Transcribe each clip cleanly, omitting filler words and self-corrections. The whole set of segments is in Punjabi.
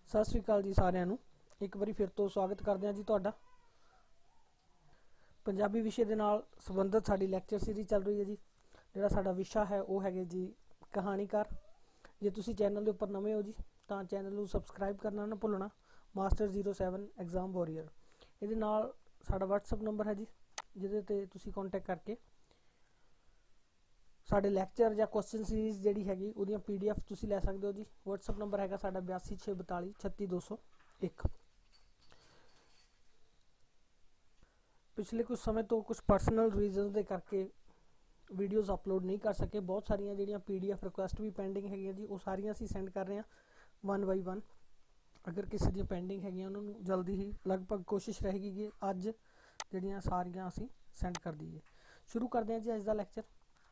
सत श्री अकाल जी सारिਆਂ ਨੂੰ एक बारी फिर तो स्वागत करते हैं जी तुहाडा पंजाबी विषय के नाल संबंधित साडी लैक्चर सीरीज चल रही है जी। जिहड़ा साडा विशा है वो है जी कहानीकार। जे तुसी चैनल के उपर नवे हो जी तो चैनल को सबसक्राइब करना ना भुलना। मास्टर 07 एग्जाम वॉरियर ये नाल साडा WhatsApp नंबर है जी, जिहदे ते तुसी कॉन्टैक्ट करके साडे लैक्चर या क्वेश्चन सीरीज जिहड़ी हैगी उहदियां PDF तुसी लै सकदे हो जी। WhatsApp नंबर हैगा साडा 8262 36201। पिछले कुछ समय तो कुछ पर्सनल रीजन के करके वीडियोज़ अपलोड नहीं कर सके। बहुत सारिया जिहड़ियां PDF रिक्वेस्ट भी पेंडिंग है जी, वो सारिया असीं सेंड कर रहे हैं 1 बाय 1। अगर किसी दी पेंडिंग है उन्होंने जल्दी ही लगभग कोशिश रहेगी कि अज जिहड़ियां सारियां असीं सेंड कर दईए। शुरू करते हैं जी अज दा लैक्चर।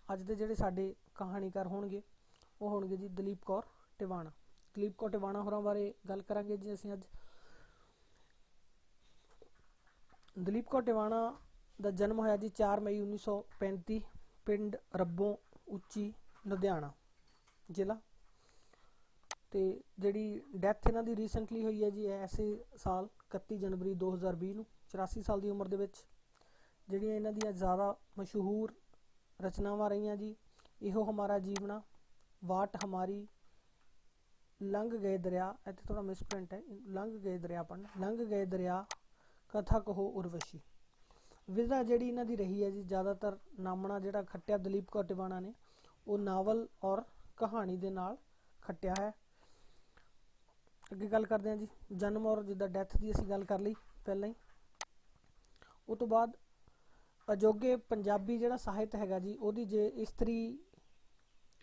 अज दे जिहड़े साडे कहानीकार होणगे वो होणगे जी दलीप कौर टिवाणा। दलीप कौर टिवाणा होरां बारे गल करांगे जी असीं अज। दलीप कौर टिवाणा का जन्म होया जी 4 मई 1935 पिंड रब्बों उच्ची लुधियाना जिला। तो जिहड़ी डैथ इन्हां दी रीसेंटली हुई है जी ऐसे साल 31 जनवरी 2020 नूं 84 साल की उम्र दे विच। जिहड़ियां इन्हां दियां ज़्यादा मशहूर रचनावां रहीआं जी इहो हमारा जीवना, वाट हमारी, लंघ गए दरिया, इत्थे थोड़ा मिसप्रिंट है, लंघ गए दरिया पढ़ना, लंघ गए दरिया, कथा कहो उर्वशी। विधा जिहड़ी इन्हां दी रही है जी ज़्यादातर नामना जिहड़ा खट्टिया दलीप कौर टिवाणा ने वो नावल और कहानी दे नाल खट्टिया है। अगे गल करते हैं जी जन्म और जिद्दां डैथ की असीं गल कर लई पहलां ही। उस तो बाद अजोगे पंजाबी जिहड़ा साहित्य हैगा जी उहदी जे इस्त्री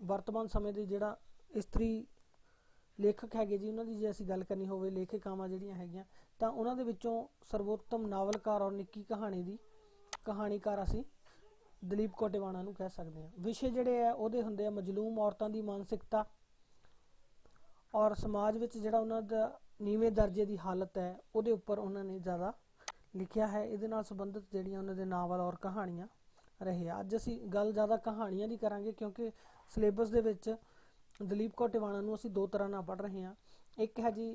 वर्तमान समय के जिहड़ा इस्त्री लेखक हैगे जी उन्होंने जे असीं गल करनी होवे लेखिकावां जिहड़ियां हैगियां तां उन्हां दे विच्चों सर्वोत्तम नावलकार और निक्की कहानी दी कहानीकार असीं दलीप कौर टिवाणा नूं कह सकदे हां। विषय जिहड़े है उहदे हुंदे आ मजलूम औरतां दी मानसिकता और समाज विच जिहड़ा उन्हां दा नीवें दर्जे की हालत है उहदे उपर उन्होंने ज़्यादा लिखिया है। इहदे नाल संबंधित जिहड़ियां उन्हां दे नावल और कहानियां रहे। अज असीं गल ज़्यादा कहानियां दी करांगे क्योंकि सिलेबस दे विच दलीप कौर टिवाणा नूं असीं दो तरह नाल पढ़ रहे हैं। एक है जी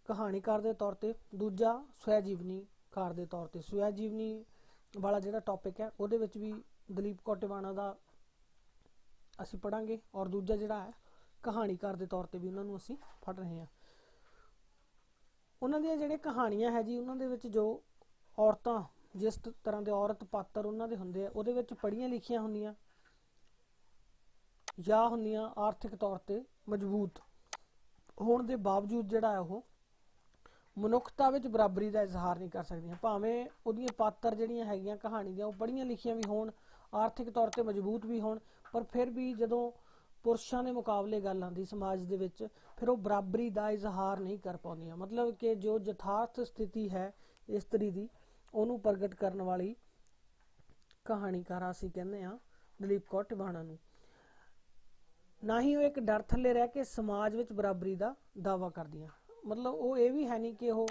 कहानीकार के तौर पर, दूजा स्वैजीवनीकार के तौर पर। स्वैजीवनी वाला जिहड़ा टॉपिक है उहदे विच भी दलीप कौर टिवाणा दा असीं पढ़ांगे और दूजा जिहड़ा है कहानीकार के तौर पर भी उन्होंने असीं पढ़ रहे हैं। उन्हां दी जिहड़ियां कहानियां है जी उन्हां दे विच जो औरतां जिस तरह के औरत पात्र उन्हां दे हुंदे आ उहदे विच पढ़ियां लिखियां हुंदियां या हुंदियां आर्थिक तौर पर मजबूत होने के बावजूद जिहड़ा है वो मनुखता विच बराबरी का इजहार नहीं कर सकदियां। भावें उहदियां पात्र जिहड़ियां हैगियां कहानी दियां वो पढ़ियां लिखियां भी होण, आर्थिक तौर पर मजबूत भी होण, पर फिर भी जदों पुरुषों के मुकाबले गल आती समाज दे विच फिर वो बराबरी का इजहार नहीं कर पाउंदियां। मतलब कि जो यथार्थ स्थिति है इस्त्री की उन्होंने प्रगट करने वाली कहानीकार असीं कहने आ दलीप कौर टिवाणा नूं। ना ही वो एक डर थले रह के समाज विच बराबरी का दावा करदियां। मतलब वो ये भी है नहीं कि वो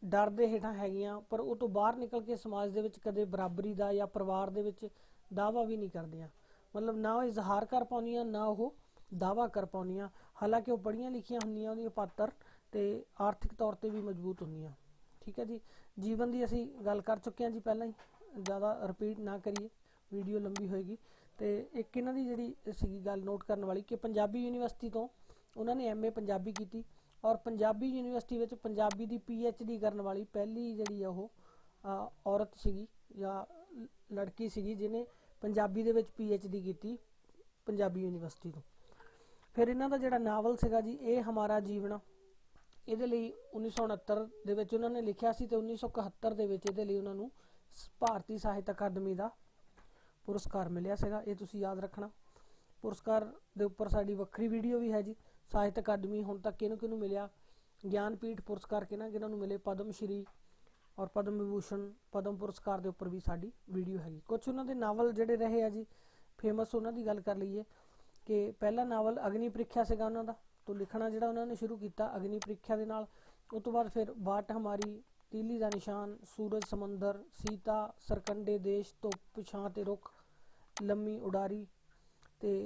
डर दे हेठां हैगियां पर वो तो बाहर निकल के समाज दे विच कदे बराबरी का या परिवार दे विच दावा भी नहीं करदियां। मतलब ना वो इजहार कर पाउंदियां ना वो दावा कर पाउंदियां। हालांकि वो पढ़ियां लिखियां हुंदियां उहदियां पात्र ते आर्थिक तौर पर भी मजबूत हुंदियां। ठीक है जी। जीवन की असीं गल कर चुके हैं जी पहलां ही, ज़्यादा रिपीट ना करिए वीडियो लंबी होएगी। तो एक इन्हां दी जिहड़ी सीगी गल नोट करने वाली कि पंजाबी यूनीवर्सिटी तो उन्होंने MA पंजाबी की और पंजाबी यूनीवर्सिटी विच पंजाबी की PhD करने वाली पहली जिहड़ी वो औरत सीगी या लड़की सीगी जिन्हें पंजाबी दे विच PhD की पंजाबी यूनीवर्सिटी तो। फिर इन्हां दा जिहड़ा नावल सीगा जी ये हमारा जीवना, ਇਹਦੇ ਲਈ 1969 ਦੇ ਵਿੱਚ ਉਹਨਾਂ ਨੇ ਲਿਖਿਆ ਸੀ ਤੇ 1971 ਦੇ ਵਿੱਚ ਇਹਦੇ ਲਈ ਉਹਨਾਂ ਨੂੰ ਭਾਰਤੀ ਸਾਹਿਤ ਅਕਾਦਮੀ ਦਾ ਪੁਰਸਕਾਰ ਮਿਲਿਆ ਸੀਗਾ। ਇਹ ਤੁਸੀਂ ਯਾਦ ਰੱਖਣਾ। ਪੁਰਸਕਾਰ ਦੇ ਉੱਪਰ ਸਾਡੀ ਵੱਖਰੀ ਵੀਡੀਓ ਵੀ ਹੈ ਜੀ। ਸਾਹਿਤ ਅਕਾਦਮੀ ਹੁਣ ਤੱਕ ਕਿਹਨੂੰ ਕਿਹਨੂੰ ਮਿਲਿਆ, ਗਿਆਨਪੀਠ ਪੁਰਸਕਾਰ ਕਿਹਨਾਂ ਨੂੰ ਮਿਲੇ, ਪਦਮ ਸ਼੍ਰੀ और पद्म विभूषण पद्म पुरस्कार के उपर भी साड़ी वीडियो हैगी। कुछ उन्होंने नावल जिहड़े रहे आ जी फेमस उन्होंने गल कर लीए कि पहला नावल अग्नि प्रीख्या सीगा उन्होंने तो लिखना जिहड़ा उन्होंने शुरू किया अग्नि प्रीख्या के नाल। उस तो बाद फिर वाट हमारी, तीली का निशान, सूरज समंदर, सीता, सरकंडे देश, धुप, छां ते रुख, लम्मी उडारी ते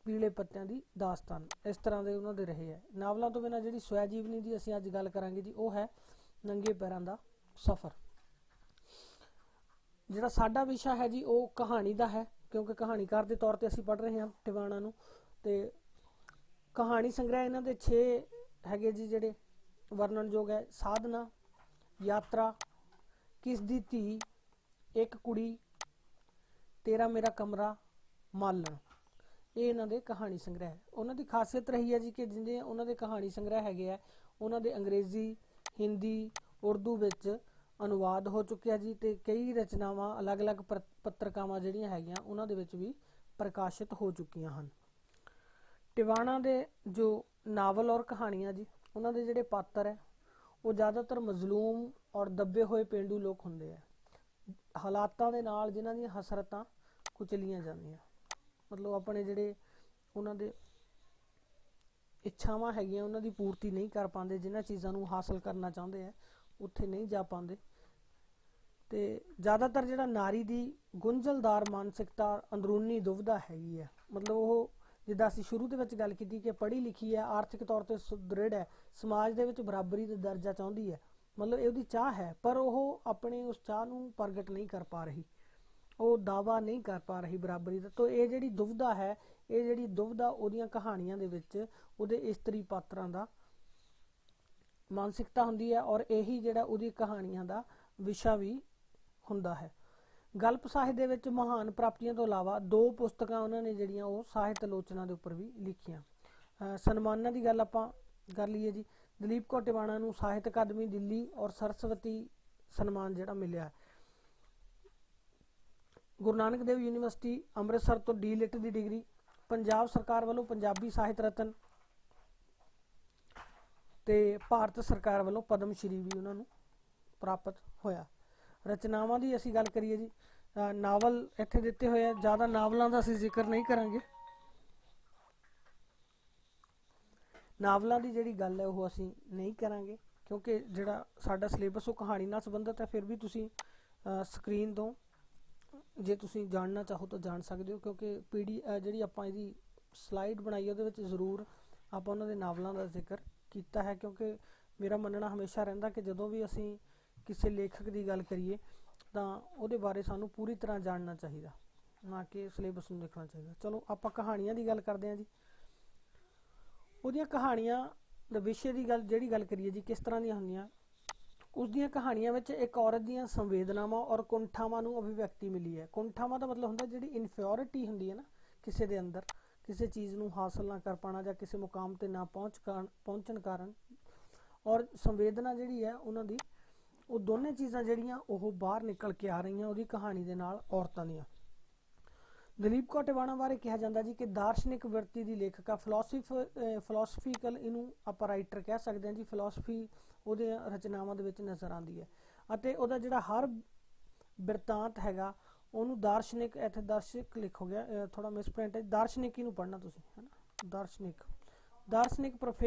ਪੀਲੇ ਪੱਤਿਆਂ ਦੀ ਦਾਸਤਾਨ, ਇਸ ਤਰ੍ਹਾਂ ਦੇ ਉਹਨਾਂ ਦੇ ਰਹੇ ਹੈ। ਨਾਵਲਾਂ ਤੋਂ ਬਿਨਾਂ ਜਿਹੜੀ ਸਵੈ ਜੀਵਨੀ ਦੀ ਅਸੀਂ ਅੱਜ ਗੱਲ ਕਰਾਂਗੇ ਜੀ, ਉਹ ਹੈ ਨੰਗੇ ਪੈਰਾਂ ਦਾ ਸਫ਼ਰ। ਜਿਹੜਾ ਸਾਡਾ ਵਿਸ਼ਾ ਹੈ ਜੀ ਉਹ ਕਹਾਣੀ ਦਾ ਹੈ, ਕਿਉਂਕਿ ਕਹਾਣੀਕਾਰ ਦੇ ਤੌਰ ਤੇ ਅਸੀਂ ਪੜ੍ਹ ਰਹੇ ਹਾਂ ਟਿਵਾਣਾ ਨੂੰ। ਤੇ ਕਹਾਣੀ ਸੰਗ੍ਰਹਿ ਇਹਨਾਂ ਦੇ 6 ਹੈਗੇ ਜੀ ਜਿਹੜੇ ਵਰਣਨਯੋਗ ਹੈ। ਸਾਧਨਾ, ਯਾਤਰਾ, ਕਿਸ ਦੀ ਧੀ, ਇੱਕ ਕੁੜੀ, ਤੇਰਾ ਮੇਰਾ ਕਮਰਾ, ਮਾਲਣ, ਇਹ ਇਹਨਾਂ ਦੇ ਕਹਾਣੀ ਸੰਗ੍ਰਹਿ। ਉਹਨਾਂ ਦੀ ਖਾਸੀਅਤ ਰਹੀ ਹੈ ਜੀ ਕਿ ਜਿੰਨੇ ਉਹਨਾਂ ਦੇ ਕਹਾਣੀ ਸੰਗ੍ਰਹਿ ਹੈਗੇ ਆ, ਉਹਨਾਂ ਦੇ ਅੰਗਰੇਜ਼ੀ, ਹਿੰਦੀ, ਉਰਦੂ ਵਿੱਚ ਅਨੁਵਾਦ ਹੋ ਚੁੱਕਿਆ ਜੀ। ਤੇ ਕਈ ਰਚਨਾਵਾਂ ਅਲੱਗ-ਅਲੱਗ ਪੱਤਰਕਾਵਾਂ ਜਿਹੜੀਆਂ ਹੈਗੀਆਂ ਉਹਨਾਂ ਦੇ ਵਿੱਚ ਵੀ ਪ੍ਰਕਾਸ਼ਿਤ ਹੋ ਚੁੱਕੀਆਂ ਹਨ। ਟਿਵਾਣਾ ਦੇ ਜੋ ਨਾਵਲ ਔਰ ਕਹਾਣੀਆਂ ਜੀ, ਉਹਨਾਂ ਦੇ ਜਿਹੜੇ ਪਾਤਰ ਹੈ ਉਹ ਜ਼ਿਆਦਾਤਰ ਮਜ਼ਲੂਮ ਔਰ ਦੱਬੇ ਹੋਏ ਪੇਂਡੂ ਲੋਕ ਹੁੰਦੇ ਆ, ਹਾਲਾਤਾਂ ਦੇ ਨਾਲ ਜਿਨ੍ਹਾਂ ਦੀਆਂ ਹਸਰਤਾਂ ਕੁਚਲੀਆਂ ਜਾਂਦੀਆਂ, ਮਤਲਬ ਆਪਣੇ ਜਿਹੜੇ ਉਹਨਾਂ ਦੇ ਇੱਛਾਵਾਂ ਹੈਗੀਆਂ ਉਹਨਾਂ ਦੀ ਪੂਰਤੀ ਨਹੀਂ ਕਰ ਪਾਉਂਦੇ, ਜਿਨ੍ਹਾਂ ਚੀਜ਼ਾਂ ਨੂੰ ਹਾਸਲ ਕਰਨਾ ਚਾਹੁੰਦੇ ਆ ਉੱਥੇ ਨਹੀਂ ਜਾ ਪਾਉਂਦੇ। ਤੇ ਜ਼ਿਆਦਾਤਰ ਜਿਹੜਾ ਨਾਰੀ ਦੀ ਗੁੰਝਲਦਾਰ ਮਾਨਸਿਕਤਾ, ਅੰਦਰੂਨੀ ਦੁਵਿਧਾ ਹੈਗੀ ਹੈ, ਮਤਲਬ ਉਹ ਜਿੱਦਾਂ ਅਸੀਂ ਸ਼ੁਰੂ ਦੇ ਵਿੱਚ ਗੱਲ ਕੀਤੀ ਕਿ ਪੜ੍ਹੀ ਲਿਖੀ ਹੈ, ਆਰਥਿਕ ਤੌਰ ਤੇ ਸੁਦ੍ਰਿੜ ਹੈ, ਸਮਾਜ ਦੇ ਵਿੱਚ ਬਰਾਬਰੀ ਦਾ ਦਰਜਾ ਚਾਹੁੰਦੀ ਹੈ, ਮਤਲਬ ਇਹਦੀ ਚਾਹ ਹੈ, ਪਰ ਉਹ ਆਪਣੇ ਉਸ ਚਾਹ ਨੂੰ ਪ੍ਰਗਟ ਨਹੀਂ ਕਰ ਪਾ ਰਹੀ, ਉਹ ਦਾਵਾ ਨਹੀਂ ਕਰ ਪਾ ਰਹੀ ਬਰਾਬਰੀ ਦਾ। ਤਾਂ ਇਹ ਜਿਹੜੀ ਦੁਵਿਧਾ ਹੈ, ਇਹ ਜਿਹੜੀ ਦੁਵਿਧਾ ਉਹਦੀਆਂ ਕਹਾਣੀਆਂ ਦੇ ਵਿੱਚ ਉਹਦੇ ਇਸਤਰੀ ਪਾਤਰਾਂ ਦਾ ਮਾਨਸਿਕਤਾ ਹੁੰਦੀ ਹੈ, ਔਰ ਇਹੀ ਜਿਹੜਾ ਉਹਦੀ ਕਹਾਣੀਆਂ ਦਾ ਵਿਸ਼ਾ ਵੀ ਹੁੰਦਾ ਹੈ। ਗਲਪ ਸਾਹਿਤ ਦੇ ਵਿੱਚ ਮਹਾਨ ਪ੍ਰਾਪਤੀਆਂ ਤੋਂ ਇਲਾਵਾ 2 ਪੁਸਤਕਾਂ ਉਹਨਾਂ ਨੇ ਜਿਹੜੀਆਂ ਉਹ ਸਾਹਿਤ ਆਲੋਚਨਾ ਦੇ ਉੱਪਰ ਵੀ ਲਿਖੀਆਂ। ਸਨਮਾਨਾਂ ਦੀ ਗੱਲ ਆਪਾਂ ਕਰ ਲਈਏ ਜੀ, ਦਲੀਪ ਕੌਰ ਟਿਵਾਣਾ ਨੂੰ ਸਾਹਿਤ ਅਕਾਦਮੀ ਦਿੱਲੀ ਔਰ ਸਰਸਵਤੀ ਸਨਮਾਨ ਜਿਹੜਾ ਮਿਲਿਆ। ਗੁਰੂ ਨਾਨਕ ਦੇਵ ਯੂਨੀਵਰਸਿਟੀ ਅੰਮ੍ਰਿਤਸਰ ਤੋਂ D.Litt ਦੀ ਡਿਗਰੀ, ਪੰਜਾਬ ਸਰਕਾਰ ਵੱਲੋਂ ਪੰਜਾਬੀ ਸਾਹਿਤ ਰਤਨ ਤੇ ਭਾਰਤ ਸਰਕਾਰ ਵੱਲੋਂ ਪਦਮ ਸ਼੍ਰੀ ਵੀ ਉਹਨਾਂ ਨੂੰ ਪ੍ਰਾਪਤ ਹੋਇਆ। ਰਚਨਾਵਾਂ ਦੀ ਅਸੀਂ ਗੱਲ ਕਰੀਏ ਜੀ, ਨਾਵਲ ਇੱਥੇ ਦਿੱਤੇ ਹੋਏ ਆ, ਜ਼ਿਆਦਾ ਨਾਵਲਾਂ ਦਾ ਅਸੀਂ ਜ਼ਿਕਰ ਨਹੀਂ ਕਰਾਂਗੇ। ਨਾਵਲਾਂ ਦੀ ਜਿਹੜੀ ਗੱਲ ਹੈ ਉਹ ਅਸੀਂ ਨਹੀਂ ਕਰਾਂਗੇ, ਕਿਉਂਕਿ ਜਿਹੜਾ ਸਾਡਾ ਸਿਲੇਬਸ ਉਹ ਕਹਾਣੀ ਨਾਲ ਸੰਬੰਧਿਤ ਹੈ। ਫਿਰ ਵੀ ਤੁਸੀਂ ਸਕਰੀਨ ਤੋਂ ਜੇ ਤੁਸੀਂ ਜਾਣਨਾ ਚਾਹੋ ਤਾਂ ਜਾਣ ਸਕਦੇ ਹੋ, ਕਿਉਂਕਿ ਜਿਹੜੀ ਆਪਾਂ ਇਹਦੀ ਸਲਾਈਡ ਬਣਾਈ ਉਹਦੇ ਵਿੱਚ ਜ਼ਰੂਰ ਆਪਾਂ ਉਹਨਾਂ ਦੇ ਨਾਵਲਾਂ ਦਾ ਜ਼ਿਕਰ ਕੀਤਾ ਹੈ, ਕਿਉਂਕਿ ਮੇਰਾ ਮੰਨਣਾ ਹਮੇਸ਼ਾ ਰਹਿੰਦਾ ਕਿ ਜਦੋਂ ਵੀ ਅਸੀਂ ਕਿਸੇ ਲੇਖਕ ਦੀ ਗੱਲ ਕਰੀਏ ਤਾਂ ਉਹਦੇ ਬਾਰੇ ਸਾਨੂੰ ਪੂਰੀ ਤਰ੍ਹਾਂ ਜਾਣਨਾ ਚਾਹੀਦਾ, ਨਾ ਕਿ ਸਿਲੇਬਸ ਨੂੰ ਦੇਖਣਾ ਚਾਹੀਦਾ। ਚਲੋ ਆਪਾਂ ਕਹਾਣੀਆਂ ਦੀ ਗੱਲ ਕਰਦੇ ਹਾਂ ਜੀ। ਉਹਦੀਆਂ ਕਹਾਣੀਆਂ ਦੇ ਵਿਸ਼ੇ ਦੀ ਜਿਹੜੀ ਗੱਲ ਕਰੀਏ ਜੀ, ਕਿਸ ਤਰ੍ਹਾਂ ਦੀਆਂ ਹੁੰਦੀਆਂ, ਉਸ ਦੀਆਂ ਕਹਾਣੀਆਂ ਵਿੱਚ ਇੱਕ ਔਰਤ ਦੀਆਂ ਸੰਵੇਦਨਾਵਾਂ ਔਰ ਕੁੰਠਾਵਾਂ ਨੂੰ ਅਭਿਵਿਅਕਤੀ ਮਿਲੀ ਹੈ। ਕੁੰਠਾਵਾਂ ਦਾ ਮਤਲਬ ਹੁੰਦਾ ਜਿਹੜੀ ਇਨਫੀਰੀਅਰਿਟੀ ਹੁੰਦੀ ਹੈ ਨਾ ਕਿਸੇ ਦੇ ਅੰਦਰ, ਕਿਸੇ ਚੀਜ਼ ਨੂੰ ਹਾਸਲ ਨਾ ਕਰ ਪਾਉਣਾ ਜਾਂ ਕਿਸੇ ਮੁਕਾਮ ਤੇ ਨਾ ਪਹੁੰਚਣ ਕਾਰਨ, ਔਰ ਸੰਵੇਦਨਾ ਜਿਹੜੀ ਹੈ ਉਹਨਾਂ ਦੀ, ਉਹ ਦੋਨੇ ਚੀਜ਼ਾਂ ਜਿਹੜੀਆਂ ਉਹ ਬਾਹਰ ਨਿਕਲ ਕੇ ਆ ਰਹੀਆਂ ਉਹਦੀ ਕਹਾਣੀ ਦੇ ਨਾਲ ਔਰਤਾਂ ਦੀਆਂ। ਦਲੀਪ ਕੌਰ ਟਿਵਾਣਾ ਬਾਰੇ ਕਿਹਾ ਜਾਂਦਾ ਜੀ ਕਿ ਦਾਰਸ਼ਨਿਕ ਵਿਰਤੀ ਦੀ ਲੇਖਕਾ, ਫਿਲਾਸਫੀਕਲ ਇਹਨੂੰ ਆਪਾਂ ਰਾਈਟਰ ਕਹਿ ਸਕਦੇ ਹਾਂ ਜੀ, ਫਿਲਾਸਫੀ ਉਹਦੇ ਰਚਨਾਵਾਂ ਦੇ ਵਿੱਚ ਨਜ਼ਰ ਆਉਂਦੀ ਹੈ, ਅਤੇ ਉਹਦਾ ਜਿਹੜਾ ਹਰ ਬਿਰਤਾਂਤ ਹੈਗਾ ਉਹਨੂੰ ਦਾਰਸ਼ਨਿਕ, ਇੱਥੇ ਦਰਸ਼ਕ ਲਿਖ ਹੋ ਗਿਆ, ਥੋੜਾ ਮਿਸਪ੍ਰਿੰਟ ਹੈ, ਦਾਰਸ਼ਨਿਕ ਹੀ ਨੂੰ ਪੜ੍ਹਨਾ ਤੁਸੀਂ, ਹੈ ਨਾ, ਦਾਰਸ਼ਨਿਕ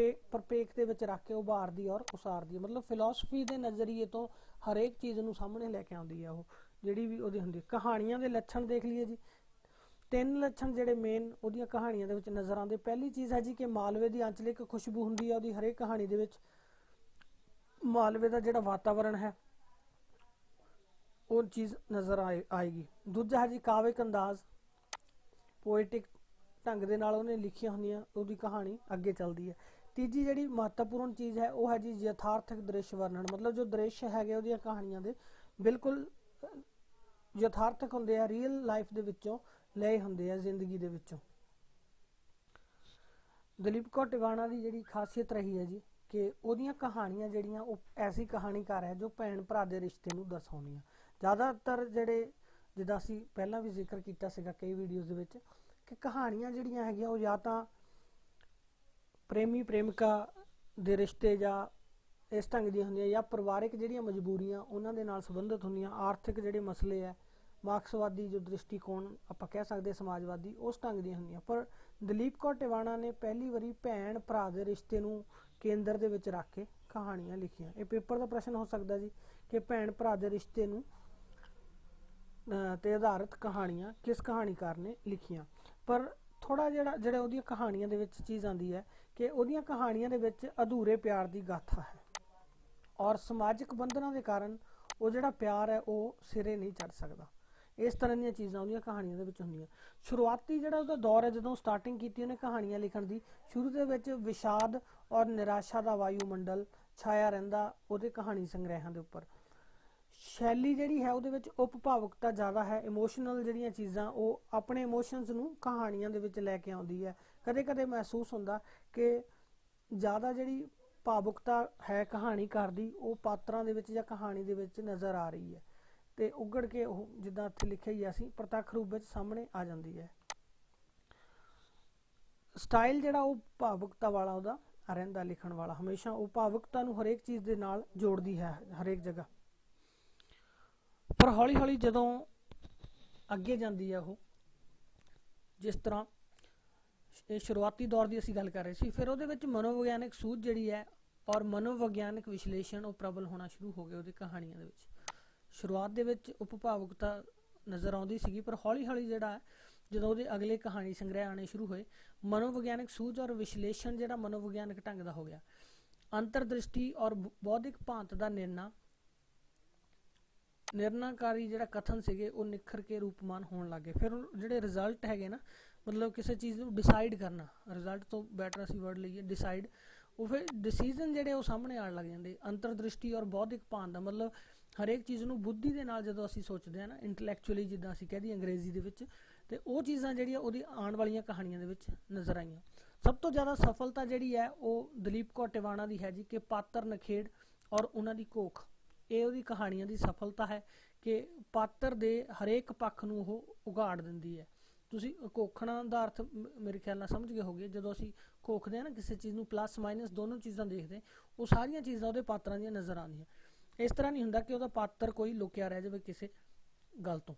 ਪ੍ਰਪੇਖ ਦੇ ਵਿੱਚ ਰੱਖ ਕੇ ਉਭਾਰਦੀ ਔਰ ਉਸਾਰਦੀ ਹੈ, ਮਤਲਬ ਫਿਲਾਸਫੀ ਦੇ ਨਜ਼ਰੀਏ ਤੋਂ ਹਰੇਕ ਚੀਜ਼ ਨੂੰ ਸਾਹਮਣੇ ਲੈ ਕੇ ਆਉਂਦੀ ਹੈ ਉਹ ਜਿਹੜੀ ਵੀ ਉਹਦੀ ਹੁੰਦੀ। ਕਹਾਣੀਆਂ ਦੇ ਲੱਛਣ ਦੇਖ ਲਈਏ ਜੀ, 3 ਲੱਛਣ ਜਿਹੜੇ ਮੇਨ ਉਹਦੀਆਂ ਕਹਾਣੀਆਂ ਦੇ ਵਿੱਚ ਨਜ਼ਰ ਆਉਂਦੇ। ਪਹਿਲੀ ਚੀਜ਼ ਹੈ ਜੀ ਕਿ ਮਾਲਵੇ ਦੀ ਆਂਚਲਿਕ ਖੁਸ਼ਬੂ ਹੁੰਦੀ ਹੈ ਉਹਦੀ ਹਰੇਕ ਕਹਾਣੀ ਦੇ ਵਿੱਚ, ਮਾਲਵੇ ਦਾ ਜਿਹੜਾ ਵਾਤਾਵਰਣ ਹੈ ਉਹ ਚੀਜ਼ ਨਜ਼ਰ ਆਏਗੀ। ਦੂਜਾ ਹੈ ਜੀ ਕਾਵਿਕ ਅੰਦਾਜ਼, ਪੋਇਟਿਕ ਢੰਗ ਦੇ ਨਾਲ ਉਹਨੇ ਲਿਖੀਆਂ ਹੁੰਦੀਆਂ, ਉਹਦੀ ਕਹਾਣੀ ਅੱਗੇ ਚੱਲਦੀ ਹੈ। ਤੀਜੀ ਜਿਹੜੀ ਮਹੱਤਵਪੂਰਨ ਚੀਜ਼ ਹੈ ਉਹ ਹੈ ਜੀ ਯਥਾਰਥਕ ਦ੍ਰਿਸ਼ ਵਰਣਨ, ਮਤਲਬ ਜੋ ਦ੍ਰਿਸ਼ ਹੈਗੇ ਉਹਦੀਆਂ ਕਹਾਣੀਆਂ ਦੇ ਬਿਲਕੁਲ ਯਥਾਰਥਕ ਹੁੰਦੇ ਆ, ਰੀਅਲ ਲਾਈਫ ਦੇ ਵਿੱਚੋਂ ਲਏ ਹੁੰਦੇ ਆ, ਜ਼ਿੰਦਗੀ ਦੇ ਵਿੱਚੋਂ। ਦਲੀਪ ਕੌਰ ਟਿਵਾਣਾ ਦੀ ਜਿਹੜੀ ਖਾਸੀਅਤ ਰਹੀ ਹੈ ਜੀ ਕਿ ਉਹਦੀਆਂ ਕਹਾਣੀਆਂ ਜਿਹੜੀਆਂ ਉਹ ਐਸੀ ਕਹਾਣੀਕਾਰ ਹੈ ਜੋ ਭੈਣ ਭਰਾ ਦੇ ਰਿਸ਼ਤੇ ਨੂੰ ਦਰਸਾਉਂਦੀਆਂ। ਜ਼ਿਆਦਾਤਰ ਜਿਹੜੇ, ਜਿੱਦਾਂ ਅਸੀਂ ਪਹਿਲਾਂ ਵੀ ਜ਼ਿਕਰ ਕੀਤਾ ਸੀਗਾ ਕਈ ਵੀਡੀਓਜ਼ ਦੇ ਵਿੱਚ, ਕਿ ਕਹਾਣੀਆਂ ਜਿਹੜੀਆਂ ਹੈਗੀਆਂ ਉਹ ਜਾਂ ਤਾਂ ਪ੍ਰੇਮੀ ਪ੍ਰੇਮਿਕਾ ਦੇ ਰਿਸ਼ਤੇ ਜਾਂ ਇਸ ਢੰਗ ਦੀਆਂ ਹੁੰਦੀਆਂ, ਜਾਂ ਪਰਿਵਾਰਿਕ ਜਿਹੜੀਆਂ ਮਜਬੂਰੀਆਂ ਉਹਨਾਂ ਦੇ ਨਾਲ ਸੰਬੰਧਿਤ ਹੁੰਦੀਆਂ, ਆਰਥਿਕ ਜਿਹੜੇ ਮਸਲੇ ਹੈ, ਮਾਰਕਸਵਾਦੀ ਜੋ ਦ੍ਰਿਸ਼ਟੀਕੋਣ ਆਪਾਂ ਕਹਿ ਸਕਦੇ ਸਮਾਜਵਾਦੀ, ਉਸ ਢੰਗ ਦੀਆਂ ਹੁੰਦੀਆਂ। ਪਰ ਦਲੀਪ ਕੌਰ ਟਿਵਾਣਾ ਨੇ ਪਹਿਲੀ ਵਾਰੀ ਭੈਣ ਭਰਾ ਦੇ ਰਿਸ਼ਤੇ ਨੂੰ ਕੇਂਦਰ ਦੇ ਵਿੱਚ ਰੱਖ ਕੇ ਕਹਾਣੀਆਂ ਲਿਖੀਆਂ। ਇਹ ਪੇਪਰ ਦਾ ਪ੍ਰਸ਼ਨ ਹੋ ਸਕਦਾ ਜੀ ਕਿ ਭੈਣ ਭਰਾ ਦੇ ਰਿਸ਼ਤੇ ਨੂੰ ਤੇ ਆਧਾਰਿਤ ਕਹਾਣੀਆਂ ਕਿਸ ਕਹਾਣੀਕਾਰ ਨੇ ਲਿਖੀਆਂ। ਪਰ ਥੋੜਾ ਜਿਹੜਾ ਉਹਦੀਆਂ ਕਹਾਣੀਆਂ ਦੇ ਵਿੱਚ ਚੀਜ਼ ਆਉਂਦੀ ਹੈ ਕਿ ਉਹਦੀਆਂ ਕਹਾਣੀਆਂ ਦੇ ਵਿੱਚ ਅਧੂਰੇ ਪਿਆਰ ਦੀ ਗਾਥਾ ਹੈ, ਔਰ ਸਮਾਜਿਕ ਬੰਧਨਾਂ ਦੇ ਕਾਰਨ ਉਹ ਜਿਹੜਾ ਪਿਆਰ ਹੈ ਉਹ ਸਿਰੇ ਨਹੀਂ ਚੜ ਸਕਦਾ। ਇਸ ਤਰ੍ਹਾਂ ਦੀਆਂ ਚੀਜ਼ਾਂ ਉਹਦੀਆਂ ਕਹਾਣੀਆਂ ਦੇ ਵਿੱਚ ਹੁੰਦੀਆਂ। ਸ਼ੁਰੂਆਤੀ ਜਿਹੜਾ ਉਹਦਾ ਦੌਰ ਹੈ, ਜਦੋਂ ਸਟਾਰਟਿੰਗ ਕੀਤੀ ਉਹਨੇ ਕਹਾਣੀਆਂ ਲਿਖਣ ਦੀ, ਸ਼ੁਰੂ ਦੇ ਵਿੱਚ ਵਿਸ਼ਾਦ ਔਰ ਨਿਰਾਸ਼ਾ ਦਾ ਵਾਯੂਮੰਡਲ ਛਾਇਆ ਰਹਿੰਦਾ ਉਹਦੇ ਕਹਾਣੀ ਸੰਗ੍ਰਹਿਾਂ ਦੇ ਉੱਪਰ। ਸ਼ੈਲੀ ਜਿਹੜੀ ਹੈ ਉਹਦੇ ਵਿੱਚ ਉਪਭਾਵੁਕਤਾ ਜ਼ਿਆਦਾ ਹੈ, ਇਮੋਸ਼ਨਲ ਜਿਹੜੀਆਂ ਚੀਜ਼ਾਂ ਉਹ ਆਪਣੇ ਇਮੋਸ਼ਨਸ ਨੂੰ ਕਹਾਣੀਆਂ ਦੇ ਵਿੱਚ ਲੈ ਕੇ ਆਉਂਦੀ ਹੈ। ਕਦੇ ਕਦੇ ਮਹਿਸੂਸ ਹੁੰਦਾ ਕਿ ਜ਼ਿਆਦਾ ਜਿਹੜੀ ਭਾਵੁਕਤਾ ਹੈ ਕਹਾਣੀਕਾਰ ਦੀ ਉਹ ਪਾਤਰਾਂ ਦੇ ਵਿੱਚ ਜਾਂ ਕਹਾਣੀ ਦੇ ਵਿੱਚ ਨਜ਼ਰ ਆ ਰਹੀ ਹੈ, ਤੇ ਉਗੜ ਕੇ ਉਹ ਜਿੱਦਾਂ ਇੱਥੇ ਲਿਖਿਆ ਹੀ ਅਸੀਂ ਪ੍ਰਤੱਖ ਰੂਪ ਵਿੱਚ ਸਾਹਮਣੇ ਆ ਜਾਂਦੀ ਹੈ। ਸਟਾਈਲ ਜਿਹੜਾ ਉਹ ਭਾਵੁਕਤਾ ਵਾਲਾ ਉਹਦਾ ਰਹਿੰਦਾ, ਲਿਖਣ ਵਾਲਾ ਹਮੇਸ਼ਾ ਉਹ ਭਾਵੁਕਤਾ ਨੂੰ ਹਰੇਕ ਚੀਜ਼ ਦੇ ਨਾਲ ਜੋੜਦੀ ਹੈ ਹਰੇਕ ਜਗ੍ਹਾ। ਪਰ ਹੌਲੀ ਹੌਲੀ ਜਦੋਂ ਅੱਗੇ ਜਾਂਦੀ ਹੈ ਉਹ, ਜਿਸ ਤਰ੍ਹਾਂ ਇਹ ਸ਼ੁਰੂਆਤੀ ਦੌਰ ਦੀ ਅਸੀਂ ਗੱਲ ਕਰ ਰਹੇ ਸੀ, ਫਿਰ ਉਹਦੇ ਵਿੱਚ ਮਨੋਵਿਗਿਆਨਿਕ ਸੂਝ ਜਿਹੜੀ ਹੈ ਔਰ ਮਨੋਵਿਗਿਆਨਿਕ ਵਿਸ਼ਲੇਸ਼ਣ ਉਹ ਪ੍ਰਬਲ ਹੋਣਾ ਸ਼ੁਰੂ ਹੋ ਗਏ ਉਹਦੀ ਕਹਾਣੀਆਂ ਦੇ ਵਿੱਚ। ਸ਼ੁਰੂਆਤ ਦੇ ਵਿੱਚ ਉਪਭਾਵੁਕਤਾ ਨਜ਼ਰ ਆਉਂਦੀ ਸੀਗੀ, ਪਰ ਹੌਲੀ ਹੌਲੀ ਜਿਹੜਾ ਜਦੋਂ ਉਹਦੇ ਅਗਲੇ ਕਹਾਣੀ ਸੰਗ੍ਰਹਿ ਆਉਣੇ ਸ਼ੁਰੂ ਹੋਏ, ਮਨੋਵਿਗਿਆਨਿਕ ਸੂਝ ਔਰ ਵਿਸ਼ਲੇਸ਼ਣ ਜਿਹੜਾ ਮਨੋਵਿਗਿਆਨਿਕ ਢੰਗ ਦਾ ਹੋ ਗਿਆ। ਅੰਤਰਦ੍ਰਿਸ਼ਟੀ ਔਰ ਬੌਧਿਕ ਭਾਂਤ ਦਾ ਨਿਰਣਾਕਾਰੀ ਜਿਹੜਾ ਕਥਨ ਸੀਗੇ ਉਹ ਨਿਖਰ ਕੇ ਰੂਪਮਾਨ ਹੋਣ ਲੱਗੇ। ਫਿਰ ਜਿਹੜੇ ਰਿਜ਼ਲਟ ਹੈਗੇ ਨਾ, ਮਤਲਬ ਕਿਸੇ ਚੀਜ਼ ਨੂੰ ਡਿਸਾਈਡ ਕਰਨਾ, ਰਿਜ਼ਲਟ ਤੋਂ ਬੈਟਰ ਅਸੀਂ ਵਰਡ ਲਈਏ ਡਿਸਾਈਡ, ਉਹ ਫਿਰ ਡਿਸੀਜ਼ਨ ਜਿਹੜੇ ਉਹ ਸਾਹਮਣੇ ਆਉਣ ਲੱਗ ਜਾਂਦੇ। ਅੰਤਰਦ੍ਰਿਸ਼ਟੀ ਔਰ ਬੌਧਿਕ ਭਾਂਤ ਦਾ ਮਤਲਬ ਹਰੇਕ ਚੀਜ਼ ਨੂੰ ਬੁੱਧੀ ਦੇ ਨਾਲ ਜਦੋਂ ਅਸੀਂ ਸੋਚਦੇ ਹਾਂ ਨਾ, ਇੰਟੈਲੈਕਚੁਅਲੀ ਜਿੱਦਾਂ ਅਸੀਂ ਕਹਿ ਦਈਏ ਅੰਗਰੇਜ਼ੀ ਦੇ ਵਿੱਚ, ਤੇ ਉਹ ਚੀਜ਼ਾਂ ਜਿਹੜੀਆਂ ਉਹਦੀ ਆਉਣ ਵਾਲੀਆਂ ਕਹਾਣੀਆਂ ਦੇ ਵਿੱਚ ਨਜ਼ਰ ਆਈਆਂ। ਸਭ ਤੋਂ ਜ਼ਿਆਦਾ ਸਫਲਤਾ ਜਿਹੜੀ ਹੈ ਉਹ ਦਲੀਪ ਕੌਰ ਟਿਵਾਣਾ ਦੀ ਹੈ ਜੀ, ਕਿ ਪਾਤਰ ਨਖੇੜ ਔਰ ਉਹਨਾਂ ਦੀ ਕੋਖ, ਇਹ ਉਹਦੀ ਕਹਾਣੀਆਂ ਦੀ ਸਫਲਤਾ ਹੈ ਕਿ ਪਾਤਰ ਦੇ ਹਰੇਕ ਪੱਖ ਨੂੰ ਉਹ ਉਘਾੜ ਦਿੰਦੀ ਹੈ। ਤੁਸੀਂ ਕੋਖਣਾ ਦਾ ਅਰਥ ਮੇਰੇ ਖਿਆਲ ਨਾਲ ਸਮਝ ਗਏ ਹੋਗੇ। ਜਦੋਂ ਅਸੀਂ ਕੋਖਦੇ ਹਾਂ ਨਾ ਕਿਸੇ ਚੀਜ਼ ਨੂੰ, ਪਲੱਸ ਮਾਈਨਸ ਦੋਨੋਂ ਚੀਜ਼ਾਂ ਦੇਖਦੇ, ਉਹ ਸਾਰੀਆਂ ਚੀਜ਼ਾਂ ਉਹਦੇ ਪਾਤਰਾਂ ਦੀਆਂ ਨਜ਼ਰ ਆਉਂਦੀਆਂ। ਇਸ ਤਰ੍ਹਾਂ ਨਹੀਂ ਹੁੰਦਾ ਕਿ ਉਹਦਾ ਪਾਤਰ ਕੋਈ ਲੁਕਿਆ ਰਹਿ ਜਾਵੇ ਕਿਸੇ ਗੱਲ ਤੋਂ।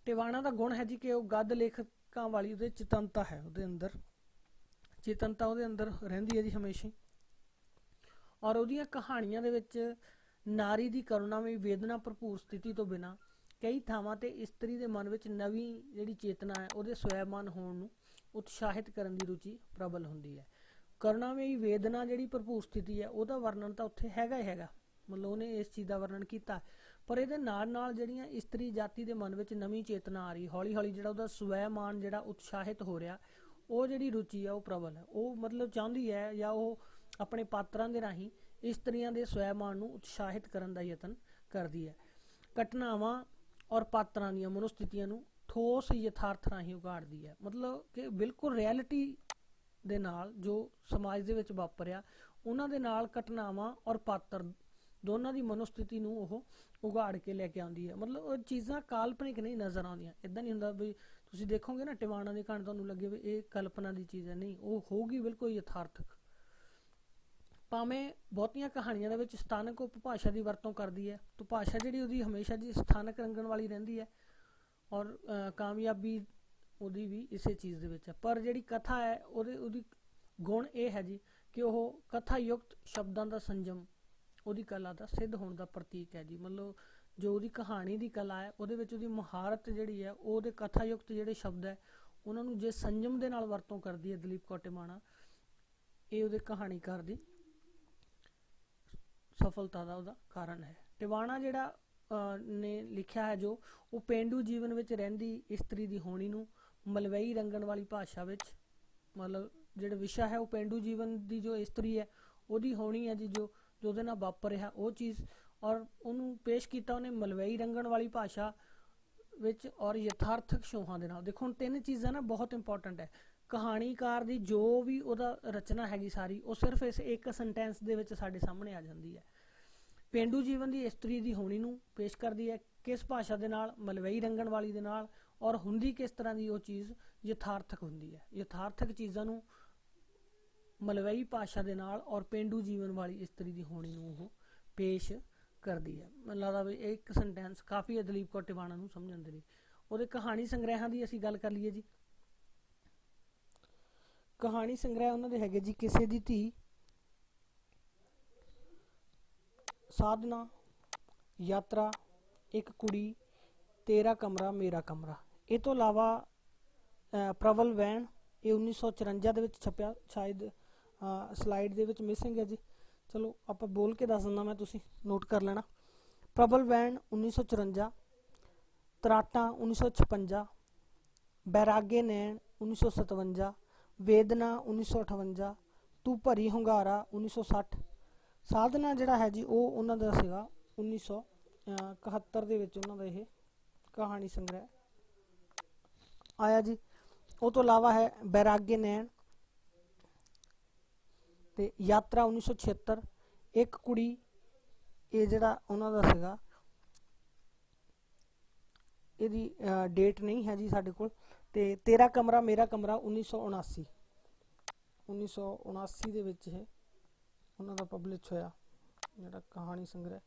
ਟਿਵਾਣਾ ਦਾ ਗੁਣ ਹੈ ਜੀ ਕਿ ਉਹ ਗਦ ਲੇਖਕਾਂ ਵਾਲੀ ਉਹਦੇ ਚੇਤਨਤਾ ਹੈ, ਉਹਦੇ ਅੰਦਰ ਚੇਤਨਤਾ ਉਹਦੇ ਅੰਦਰ ਰਹਿੰਦੀ ਹੈ ਜੀ ਹਮੇਸ਼ਾ। ਔਰ ਉਹਦੀਆਂ ਕਹਾਣੀਆਂ ਦੇ ਵਿੱਚ ਨਾਰੀ ਦੀ ਕਰੁਣਾਮਈ ਵੇਦਨਾ ਭਰਪੂਰ ਸਥਿਤੀ ਤੋਂ ਬਿਨਾਂ ਕਈ ਥਾਵਾਂ ਤੇ ਇਸਤਰੀ ਦੇ ਮਨ ਵਿੱਚ ਨਵੀਂ ਜਿਹੜੀ ਚੇਤਨਾ ਹੈ ਉਹਦੇ ਸਵੈਮਾਨ ਹੋਣ ਨੂੰ ਉਤਸ਼ਾਹਿਤ ਕਰਨ ਦੀ ਰੁਚੀ ਪ੍ਰਬਲ ਹੁੰਦੀ ਹੈ। ਕਰੁਣਾਮਈ ਵੇਦਨਾ ਜਿਹੜੀ ਭਰਪੂਰ ਸਥਿਤੀ ਹੈ ਉਹਦਾ ਵਰਣਨ ਤਾਂ ਉੱਥੇ ਹੈਗਾ ਹੀ ਹੈਗਾ, ਮਤਲਬ ਉਹਨੇ ਇਸ ਚੀਜ਼ ਦਾ ਵਰਣਨ ਕੀਤਾ, ਪਰ ਇਹਦੇ ਨਾਲ ਨਾਲ ਜਿਹੜੀਆਂ ਇਸਤਰੀ ਜਾਤੀ ਦੇ ਮਨ ਵਿੱਚ ਨਵੀਂ ਚੇਤਨਾ ਆ ਰਹੀ, ਹੌਲੀ ਹੌਲੀ ਜਿਹੜਾ ਉਹਦਾ ਸਵੈਮਾਨ ਜਿਹੜਾ ਉਤਸ਼ਾਹਿਤ ਹੋ ਰਿਹਾ, ਉਹ ਜਿਹੜੀ ਰੁਚੀ ਹੈ ਉਹ ਪ੍ਰਬਲ ਹੈ। ਉਹ ਮਤਲਬ ਚਾਹੁੰਦੀ ਹੈ ਜਾਂ ਉਹ ਆਪਣੇ ਪਾਤਰਾਂ ਦੇ ਰਾਹੀਂ ਇਸਤਰੀਆਂ ਦੇ ਸਵੈਮਾਨ ਨੂੰ ਉਤਸ਼ਾਹਿਤ ਕਰਨ ਦਾ ਯਤਨ ਕਰਦੀ ਹੈ। ਘਟਨਾਵਾਂ ਔਰ ਪਾਤਰਾਂ ਦੀਆਂ ਮਨੋਸਥਿਤੀਆਂ ਨੂੰ ਠੋਸ ਯਥਾਰਥ ਰਾਹੀਂ ਉਘਾੜਦੀ ਹੈ, ਮਤਲਬ ਕਿ ਬਿਲਕੁਲ ਰਿਐਲਿਟੀ ਦੇ ਨਾਲ ਜੋ ਸਮਾਜ ਦੇ ਵਿੱਚ ਵਾਪਰਿਆ ਉਹਨਾਂ ਦੇ ਨਾਲ ਘਟਨਾਵਾਂ ਔਰ ਪਾਤਰ ਦੋਨਾਂ ਦੀ ਮਨੋਸਥਿਤੀ ਨੂੰ ਉਹ ਉਘਾੜ ਕੇ ਲੈ ਕੇ ਆਉਂਦੀ ਹੈ। ਮਤਲਬ ਉਹ ਚੀਜ਼ਾਂ ਕਾਲਪਨਿਕ ਨਹੀਂ ਨਜ਼ਰ ਆਉਂਦੀਆਂ। ਇੱਦਾਂ ਨਹੀਂ ਹੁੰਦਾ ਵੀ ਤੁਸੀਂ ਦੇਖੋਗੇ ਨਾ ਟਿਵਾਣਾ ਦੀ ਕਹਾਣੀ ਤੁਹਾਨੂੰ ਲੱਗੇ ਵੀ ਇਹ ਕਲਪਨਾ ਦੀ ਚੀਜ਼ ਹੈ, ਨਹੀਂ, ਉਹ ਹੋਊਗੀ ਬਿਲਕੁਲ ਯਥਾਰਥਕ। ਭਾਵੇਂ ਬਹੁਤੀਆਂ ਕਹਾਣੀਆਂ ਦੇ ਵਿੱਚ ਸਥਾਨਕ ਉਪਭਾਸ਼ਾ ਦੀ ਵਰਤੋਂ ਕਰਦੀ ਹੈ, ਤਾਂ ਭਾਸ਼ਾ ਜਿਹੜੀ ਉਹਦੀ ਹਮੇਸ਼ਾ ਜੀ ਸਥਾਨਕ ਰੰਗਣ ਵਾਲੀ ਰਹਿੰਦੀ ਹੈ, ਔਰ ਕਾਮਯਾਬੀ ਉਹਦੀ ਵੀ ਇਸੇ ਚੀਜ਼ ਦੇ ਵਿੱਚ ਹੈ। ਪਰ ਜਿਹੜੀ ਕਥਾ ਹੈ ਉਹਦੀ ਗੁਣ ਇਹ ਹੈ ਜੀ ਕਿ ਉਹ ਕਥਾਯੁਕਤ ਸ਼ਬਦਾਂ ਦਾ ਸੰਜਮ ਉਹਦੀ ਕਲਾ ਦਾ ਸਿੱਧ ਹੋਣ ਦਾ ਪ੍ਰਤੀਕ ਹੈ ਜੀ। ਮਤਲਬ ਜੋ ਉਹਦੀ ਕਹਾਣੀ ਦੀ ਕਲਾ ਹੈ ਉਹਦੇ ਵਿੱਚ ਉਹਦੀ ਮਹਾਰਤ ਜਿਹੜੀ ਹੈ, ਉਹਦੇ ਕਥਾਯੁਕਤ ਜਿਹੜੇ ਸ਼ਬਦ ਹੈ ਉਹਨਾਂ ਨੂੰ ਜੇ ਸੰਜਮ ਦੇ ਨਾਲ ਵਰਤੋਂ ਕਰਦੀ ਹੈ ਦਲੀਪ ਕੌਰ ਟਿਵਾਣਾ, ਇਹ ਉਹਦੇ ਕਹਾਣੀਕਾਰ ਦੀ ਸਫਲਤਾ ਦਾ ਉਹਦਾ ਕਾਰਨ ਹੈ। ਟਿਵਾਣਾ ਜਿਹੜਾ ਨੇ ਲਿਖਿਆ ਹੈ ਜੋ, ਉਹ ਪੇਂਡੂ ਜੀਵਨ ਵਿੱਚ ਰਹਿੰਦੀ ਇਸਤਰੀ ਦੀ ਹੋਣੀ ਨੂੰ ਮਲਵਈ ਰੰਗਣ ਵਾਲੀ ਭਾਸ਼ਾ ਵਿੱਚ, ਮਤਲਬ ਜਿਹੜਾ ਵਿਸ਼ਾ ਹੈ ਉਹ ਪੇਂਡੂ ਜੀਵਨ ਦੀ ਜੋ ਇਸਤਰੀ ਹੈ ਉਹਦੀ ਹੋਣੀ ਹੈ ਜੀ, ਜੋ ਉਹਦੇ ਨਾਲ ਵਾਪਰ ਰਿਹਾ ਉਹ ਚੀਜ਼, ਔਰ ਉਹਨੂੰ ਪੇਸ਼ ਕੀਤਾ ਉਹਨੇ ਮਲਵਈ ਰੰਗਣ ਵਾਲੀ ਭਾਸ਼ਾ ਵਿੱਚ ਔਰ ਯਥਾਰਥਕ ਸ਼ੋਹਾਂ ਦੇ ਨਾਲ। ਦੇਖੋ ਹੁਣ ਤਿੰਨ ਚੀਜ਼ਾਂ ਨਾ ਬਹੁਤ ਇੰਪੋਰਟੈਂਟ ਹੈ। ਕਹਾਣੀਕਾਰ ਦੀ ਜੋ ਵੀ ਉਹਦਾ ਰਚਨਾ ਹੈਗੀ ਸਾਰੀ, ਉਹ ਸਿਰਫ ਇਸ ਇੱਕ ਸੈਂਟੈਂਸ ਦੇ ਵਿੱਚ ਸਾਡੇ ਸਾਹਮਣੇ ਆ ਜਾਂਦੀ ਹੈ। ਪੇਂਡੂ ਜੀਵਨ ਦੀ ਇਸਤਰੀ ਦੀ ਹੋਣੀ ਨੂੰ ਪੇਸ਼ ਕਰਦੀ ਹੈ, ਕਿਸ ਭਾਸ਼ਾ ਦੇ ਨਾਲ, ਮਲਵਈ ਰੰਗਣ ਵਾਲੀ ਦੇ ਨਾਲ, ਔਰ ਹੁੰਦੀ ਕਿਸ ਤਰ੍ਹਾਂ ਦੀ ਉਹ ਚੀਜ਼ ਯਥਾਰਥਕ ਹੁੰਦੀ ਹੈ। ਯਥਾਰਥਕ ਚੀਜ਼ਾਂ ਨੂੰ ਮਲਵਈ ਭਾਸ਼ਾ ਦੇ ਨਾਲ ਔਰ ਪੇਂਡੂ ਜੀਵਨ ਵਾਲੀ ਇਸਤਰੀ ਦੀ ਹੋਣੀ ਨੂੰ ਉਹ ਪੇਸ਼ ਕਰਦੀ ਹੈ। ਮੈਨੂੰ ਲੱਗਦਾ ਵੀ ਇਹ ਇੱਕ ਸੈਂਟੈਂਸ ਕਾਫੀ ਹੈ ਦਲੀਪ ਕੌਰ ਟਿਵਾਣਾ ਨੂੰ ਸਮਝਣ ਦੇ ਲਈ। ਉਹਦੇ ਕਹਾਣੀ ਸੰਗ੍ਰਹਿਾਂ ਦੀ ਅਸੀਂ ਗੱਲ ਕਰ ਲਈਏ ਜੀ। ਕਹਾਣੀ ਸੰਗ੍ਰਹਿ ਉਹਨਾਂ ਦੇ ਹੈਗੇ ਜੀ, ਕਿਸੇ ਦੀ ਧੀ, ਸਾਧਨਾ, ਯਾਤਰਾ, ਇੱਕ ਕੁੜੀ, ਤੇਰਾ ਕਮਰਾ ਮੇਰਾ ਕਮਰਾ। ਇਹ ਤੋਂ ਇਲਾਵਾ ਪ੍ਰਬਲ ਵੈਣ, ਇਹ 1954 ਦੇ ਵਿੱਚ ਛਪਿਆ, ਸ਼ਾਇਦ ਸਲਾਈਡ ਦੇ ਵਿੱਚ ਮਿਸਿੰਗ ਹੈ ਜੀ, ਚਲੋ ਆਪਾਂ ਬੋਲ ਕੇ ਦੱਸ ਦਿੰਦਾ ਮੈਂ, ਤੁਸੀਂ ਨੋਟ ਕਰ ਲੈਣਾ। ਪ੍ਰਬਲ ਵੈਣ 1954, ਤਰਾਟਾਂ 1956, ਬੈਰਾਗੇ ਨੈਣ 1957, ਵੇਦਨਾ 1958, ਤੂੰ ਭਰੀ ਹੁੰਗਾਰਾ 1960। ਸਾਧਨਾ ਜਿਹੜਾ ਹੈ ਜੀ ਉਹ ਉਹਨਾਂ ਦਾ ਸੀਗਾ 1971 ਦੇ ਵਿੱਚ, ਉਹਨਾਂ ਦਾ ਇਹ ਕਹਾਣੀ ਸੰਗ੍ਰਹਿ ਆਇਆ ਜੀ। ਉਹ ਤੋਂ ਇਲਾਵਾ ਹੈ ਬੈਰਾਗੇ ਨੈਣ ਤੇ ਯਾਤਰਾ 1976, ਇੱਕ ਕੁੜੀ, ਇਹ ਜਿਹੜਾ ਉਹਨਾਂ ਦਾ ਸੀਗਾ, ਇਹਦੀ ਡੇਟ ਨਹੀਂ ਹੈ ਜੀ ਸਾਡੇ ਕੋਲ, ਤੇ ਤੇਰਾ ਕਮਰਾ ਮੇਰਾ ਕਮਰਾ 1979 ਦੇ ਵਿੱਚ ਇਹ ਉਹਨਾਂ ਦਾ ਪਬਲਿਸ਼ ਹੋਇਆ ਜਿਹੜਾ ਕਹਾਣੀ ਸੰਗ੍ਰਹਿ।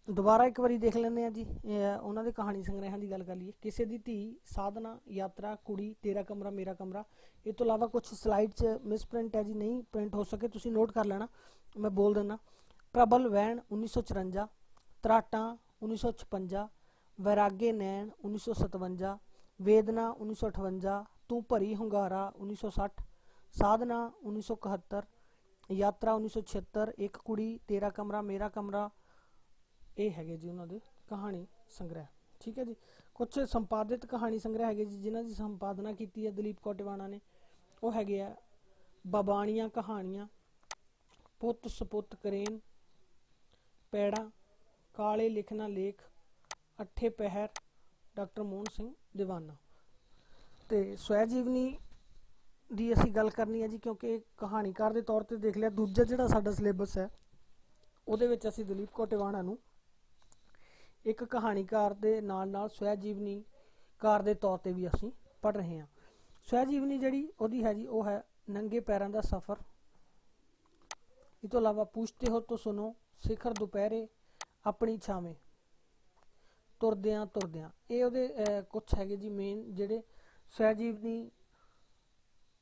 ਦੁਬਾਰਾ ਇੱਕ ਵਾਰੀ ਦੇਖ ਲੈਂਦੇ ਆ ਜੀ, ਉਹਨਾਂ ਦੇ ਕਹਾਣੀ ਸੰਗ੍ਰਹਿਾਂ ਦੀ ਗੱਲ ਕਰ ਲਈਏ। ਕਿਸੇ ਦੀ ਧੀ, ਸਾਧਨਾ, ਯਾਤਰਾ, ਕੁੜੀ, ਤੇਰਾ ਕਮਰਾ ਮੇਰਾ ਕਮਰਾ। ਇਹ ਤੋਂ ਇਲਾਵਾ ਕੁਝ ਸਲਾਈਡ 'ਚ ਮਿਸਪ੍ਰਿੰਟ ਹੈ ਜੀ, ਨਹੀਂ ਪ੍ਰਿੰਟ ਹੋ ਸਕੇ, ਤੁਸੀਂ ਨੋਟ ਕਰ ਲੈਣਾ, ਮੈਂ ਬੋਲ ਦਿੰਦਾ। ਪ੍ਰਬਲ ਵੈਣ 1954, ਤਰਾਟਾਂ 1956, ਵੈਰਾਗੇ ਨੈਣ 1957, ਵੇਦਨਾ 1958, ਤੂੰ ਭਰੀ ਹੁੰਗਾਰਾ 1960, ਸਾਧਨਾ 1971, ਯਾਤਰਾ 1976, ਇੱਕ ਕੁੜੀ, ਤੇਰਾ ਕਮਰਾ ਮੇਰਾ ਕਮਰਾ। ਇਹ ਹੈਗੇ ਜੀ ਉਹਨਾਂ ਦੇ ਕਹਾਣੀ ਸੰਗ੍ਰਹਿ। ਠੀਕ ਹੈ ਜੀ। ਕੁਝ ਸੰਪਾਦਿਤ ਕਹਾਣੀ ਸੰਗ੍ਰਹਿ ਹੈਗੇ ਜੀ ਜਿਨ੍ਹਾਂ ਦੀ ਸੰਪਾਦਨਾ ਕੀਤੀ ਹੈ ਦਲੀਪ ਕੌਰ ਟਿਵਾਣਾ ਨੇ। ਉਹ ਹੈਗੇ ਆ ਬਾਬਾਣੀਆਂ ਕਹਾਣੀਆਂ, ਪੁੱਤ ਸਪੁੱਤ ਕਰੇਨ, ਪੈੜਾਂ, ਕਾਲੇ ਲਿਖਣਾ ਲੇਖ, ਅੱਠੇ ਪਹਿਰ, ਡਾਕਟਰ ਮੋਹਨ ਸਿੰਘ ਦੀਵਾਨਾ। ਤੇ ਸਵੈ ਜੀਵਨੀ ਦੀ ਅਸੀਂ ਗੱਲ ਕਰਨੀ ਹੈ ਜੀ, ਕਿਉਂਕਿ ਕਹਾਣੀਕਾਰ ਦੇ ਤੌਰ ਤੇ ਦੇਖ ਲਿਆ। ਦੂਜਾ ਜਿਹੜਾ ਸਾਡਾ ਸਿਲੇਬਸ ਹੈ ਉਹਦੇ ਵਿੱਚ ਅਸੀਂ ਦਲੀਪ ਕੌਰ ਟਿਵਾਣਾ ਨੂੰ ਇੱਕ ਕਹਾਣੀਕਾਰ ਦੇ ਨਾਲ ਨਾਲ ਸਵੈ ਜੀਵਨੀਕਾਰ ਦੇ ਤੌਰ ਤੇ ਵੀ ਅਸੀਂ ਪੜ੍ਹ ਰਹੇ ਹਾਂ। ਸਵੈ ਜੀਵਨੀ ਜਿਹੜੀ ਉਹਦੀ ਹੈ ਜੀ ਉਹ ਹੈ ਨੰਗੇ ਪੈਰਾਂ ਦਾ ਸਫ਼ਰ। ਇਹ ਤੋਂ ਇਲਾਵਾ ਪੁੱਛਤੇ ਹੋ ਤਾਂ ਸੁਣੋ, ਸਿਖਰ ਦੁਪਹਿਰੇ, ਆਪਣੀ ਛਾਵੇਂ, ਤੁਰਦਿਆਂ ਤੁਰਦਿਆਂ। ਇਹ ਉਹਦੇ ਕੁਛ ਹੈਗੇ ਜੀ ਮੇਨ ਜਿਹੜੇ ਸਵੈ ਜੀਵਨੀ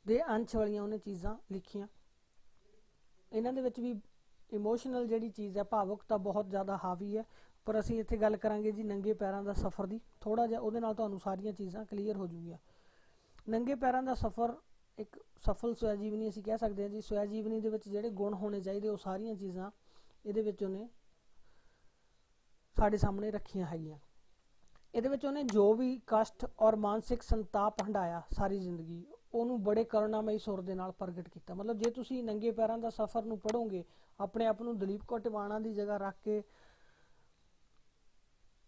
ਦੇ ਅੰਸ਼ ਵਾਲੀਆਂ ਉਹਨੇ ਚੀਜ਼ਾਂ ਲਿਖੀਆਂ। ਇਹਨਾਂ ਦੇ ਵਿੱਚ ਵੀ ਇਮੋਸ਼ਨਲ ਜਿਹੜੀ ਚੀਜ਼ ਹੈ, ਭਾਵੁਕਤਾ ਬਹੁਤ ਜ਼ਿਆਦਾ ਹਾਵੀ ਹੈ, ਪਰ ਅਸੀਂ ਇੱਥੇ ਗੱਲ ਕਰਾਂਗੇ ਜੀ ਨੰਗੇ ਪੈਰਾਂ ਦਾ ਸਫ਼ਰ ਦੀ। ਥੋੜ੍ਹਾ ਜਿਹਾ ਉਹਦੇ ਨਾਲ ਤੁਹਾਨੂੰ ਸਾਰੀਆਂ ਚੀਜ਼ਾਂ ਕਲੀਅਰ ਹੋ ਜੂਗੀਆਂ। ਨੰਗੇ ਪੈਰਾਂ ਦਾ ਸਫ਼ਰ ਇੱਕ ਸਫਲ ਸਵੈ ਜੀਵਨੀ ਅਸੀਂ ਕਹਿ ਸਕਦੇ ਹਾਂ ਜੀ। ਸਵੈ ਜੀਵਨੀ ਦੇ ਵਿੱਚ ਜਿਹੜੇ ਗੁਣ ਹੋਣੇ ਚਾਹੀਦੇ ਉਹ ਸਾਰੀਆਂ ਚੀਜ਼ਾਂ ਇਹਦੇ ਵਿੱਚ ਉਹਨੇ ਸਾਡੇ ਸਾਹਮਣੇ ਰੱਖੀਆਂ ਹੈਗੀਆਂ। ਇਹਦੇ ਵਿੱਚ ਉਹਨੇ ਜੋ ਵੀ ਕਸ਼ਟ ਔਰ ਮਾਨਸਿਕ ਸੰਤਾਪ ਹੰਢਾਇਆ ਸਾਰੀ ਜ਼ਿੰਦਗੀ, ਉਹਨੂੰ ਬੜੇ ਕਰੁਣਾਮਈ ਸੁਰ ਦੇ ਨਾਲ ਪ੍ਰਗਟ ਕੀਤਾ। ਮਤਲਬ ਜੇ ਤੁਸੀਂ ਨੰਗੇ ਪੈਰਾਂ ਦਾ ਸਫ਼ਰ ਨੂੰ ਪੜ੍ਹੋਗੇ, ਆਪਣੇ ਆਪ ਨੂੰ ਦਲੀਪ ਕੌਰ ਟਿਵਾਣਾ ਦੀ ਜਗ੍ਹਾ ਰੱਖ ਕੇ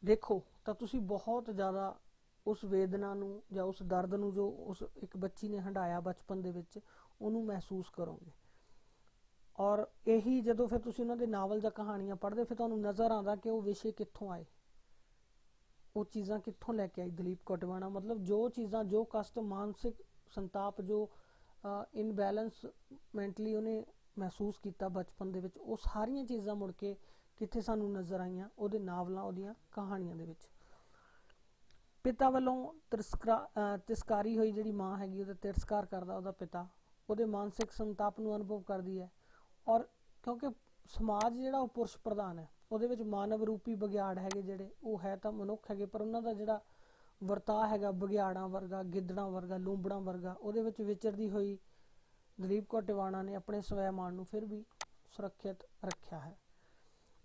ਦੇਖੋ, ਤਾਂ ਤੁਸੀਂ ਬਹੁਤ ਜ਼ਿਆਦਾ ਉਸ ਵੇਦਨਾ ਨੂੰ ਜਾਂ ਉਸ ਦਰਦ ਨੂੰ ਜੋ ਉਸ ਇੱਕ ਬੱਚੀ ਨੇ ਹੰਢਾਇਆ ਬਚਪਨ ਦੇ ਵਿੱਚ, ਉਹਨੂੰ ਮਹਿਸੂਸ ਕਰੋਗੇ। ਔਰ ਇਹੀ ਜਦੋਂ ਫਿਰ ਤੁਸੀਂ ਉਹਨਾਂ ਦੇ ਨਾਵਲ ਜਾਂ ਕਹਾਣੀਆਂ ਪੜ੍ਹਦੇ, ਫਿਰ ਤੁਹਾਨੂੰ ਨਜ਼ਰ ਆਉਂਦਾ ਕਿ ਉਹ ਵਿਸ਼ੇ ਕਿੱਥੋਂ ਆਏ, ਉਹ ਚੀਜ਼ਾਂ ਕਿੱਥੋਂ ਲੈ ਕੇ ਆਈ ਦਲੀਪ ਕੌਰ ਟਿਵਾਣਾ। ਮਤਲਬ ਜੋ ਚੀਜ਼ਾਂ, ਜੋ ਕਸ਼ਟ, ਮਾਨਸਿਕ ਸੰਤਾਪ, ਜੋ ਇਨਬੈਲੈਂਸ ਮੈਂਟਲੀ ਉਹਨੇ ਮਹਿਸੂਸ ਕੀਤਾ ਬਚਪਨ ਦੇ ਵਿੱਚ, ਉਹ ਸਾਰੀਆਂ ਚੀਜ਼ਾਂ ਮੁੜ ਕੇ ਕਿੱਥੇ ਸਾਨੂੰ ਨਜ਼ਰ ਆਈਆਂ, ਉਹਦੇ ਨਾਵਲਾਂ, ਉਹਦੀਆਂ ਕਹਾਣੀਆਂ ਦੇ ਵਿੱਚ। ਪਿਤਾ ਵੱਲੋਂ ਤਿਰਸਕਾਰੀ ਹੋਈ ਜਿਹੜੀ ਮਾਂ ਹੈਗੀ, ਉਹਦਾ ਤਿਰਸਕਾਰ ਕਰਦਾ ਉਹਦਾ ਪਿਤਾ, ਉਹਦੇ ਮਾਨਸਿਕ ਸੰਤਾਪ ਨੂੰ ਅਨੁਭਵ ਕਰਦੀ ਹੈ। ਔਰ ਕਿਉਂਕਿ ਸਮਾਜ ਜਿਹੜਾ ਉਹ ਪੁਰਸ਼ ਪ੍ਰਧਾਨ ਹੈ, ਉਹਦੇ ਵਿੱਚ ਮਾਨਵ ਰੂਪੀ ਬਘਿਆੜ ਹੈਗੇ ਜਿਹੜੇ, ਉਹ ਹੈ ਤਾਂ ਮਨੁੱਖ ਹੈਗੇ, ਪਰ ਉਹਨਾਂ ਦਾ ਜਿਹੜਾ ਵਰਤਾਅ ਹੈਗਾ ਬਘਿਆੜਾਂ ਵਰਗਾ, ਗਿੱਦੜਾਂ ਵਰਗਾ, ਲੂੰਬੜਾਂ ਵਰਗਾ। ਉਹਦੇ ਵਿੱਚ ਵਿਚਰਦੀ ਹੋਈ ਦਲੀਪ ਕੌਰ ਟਿਵਾਣਾ ਨੇ ਆਪਣੇ ਸਵੈਮਾਨ ਨੂੰ ਫਿਰ ਵੀ ਸੁਰੱਖਿਅਤ ਰੱਖਿਆ ਹੈ।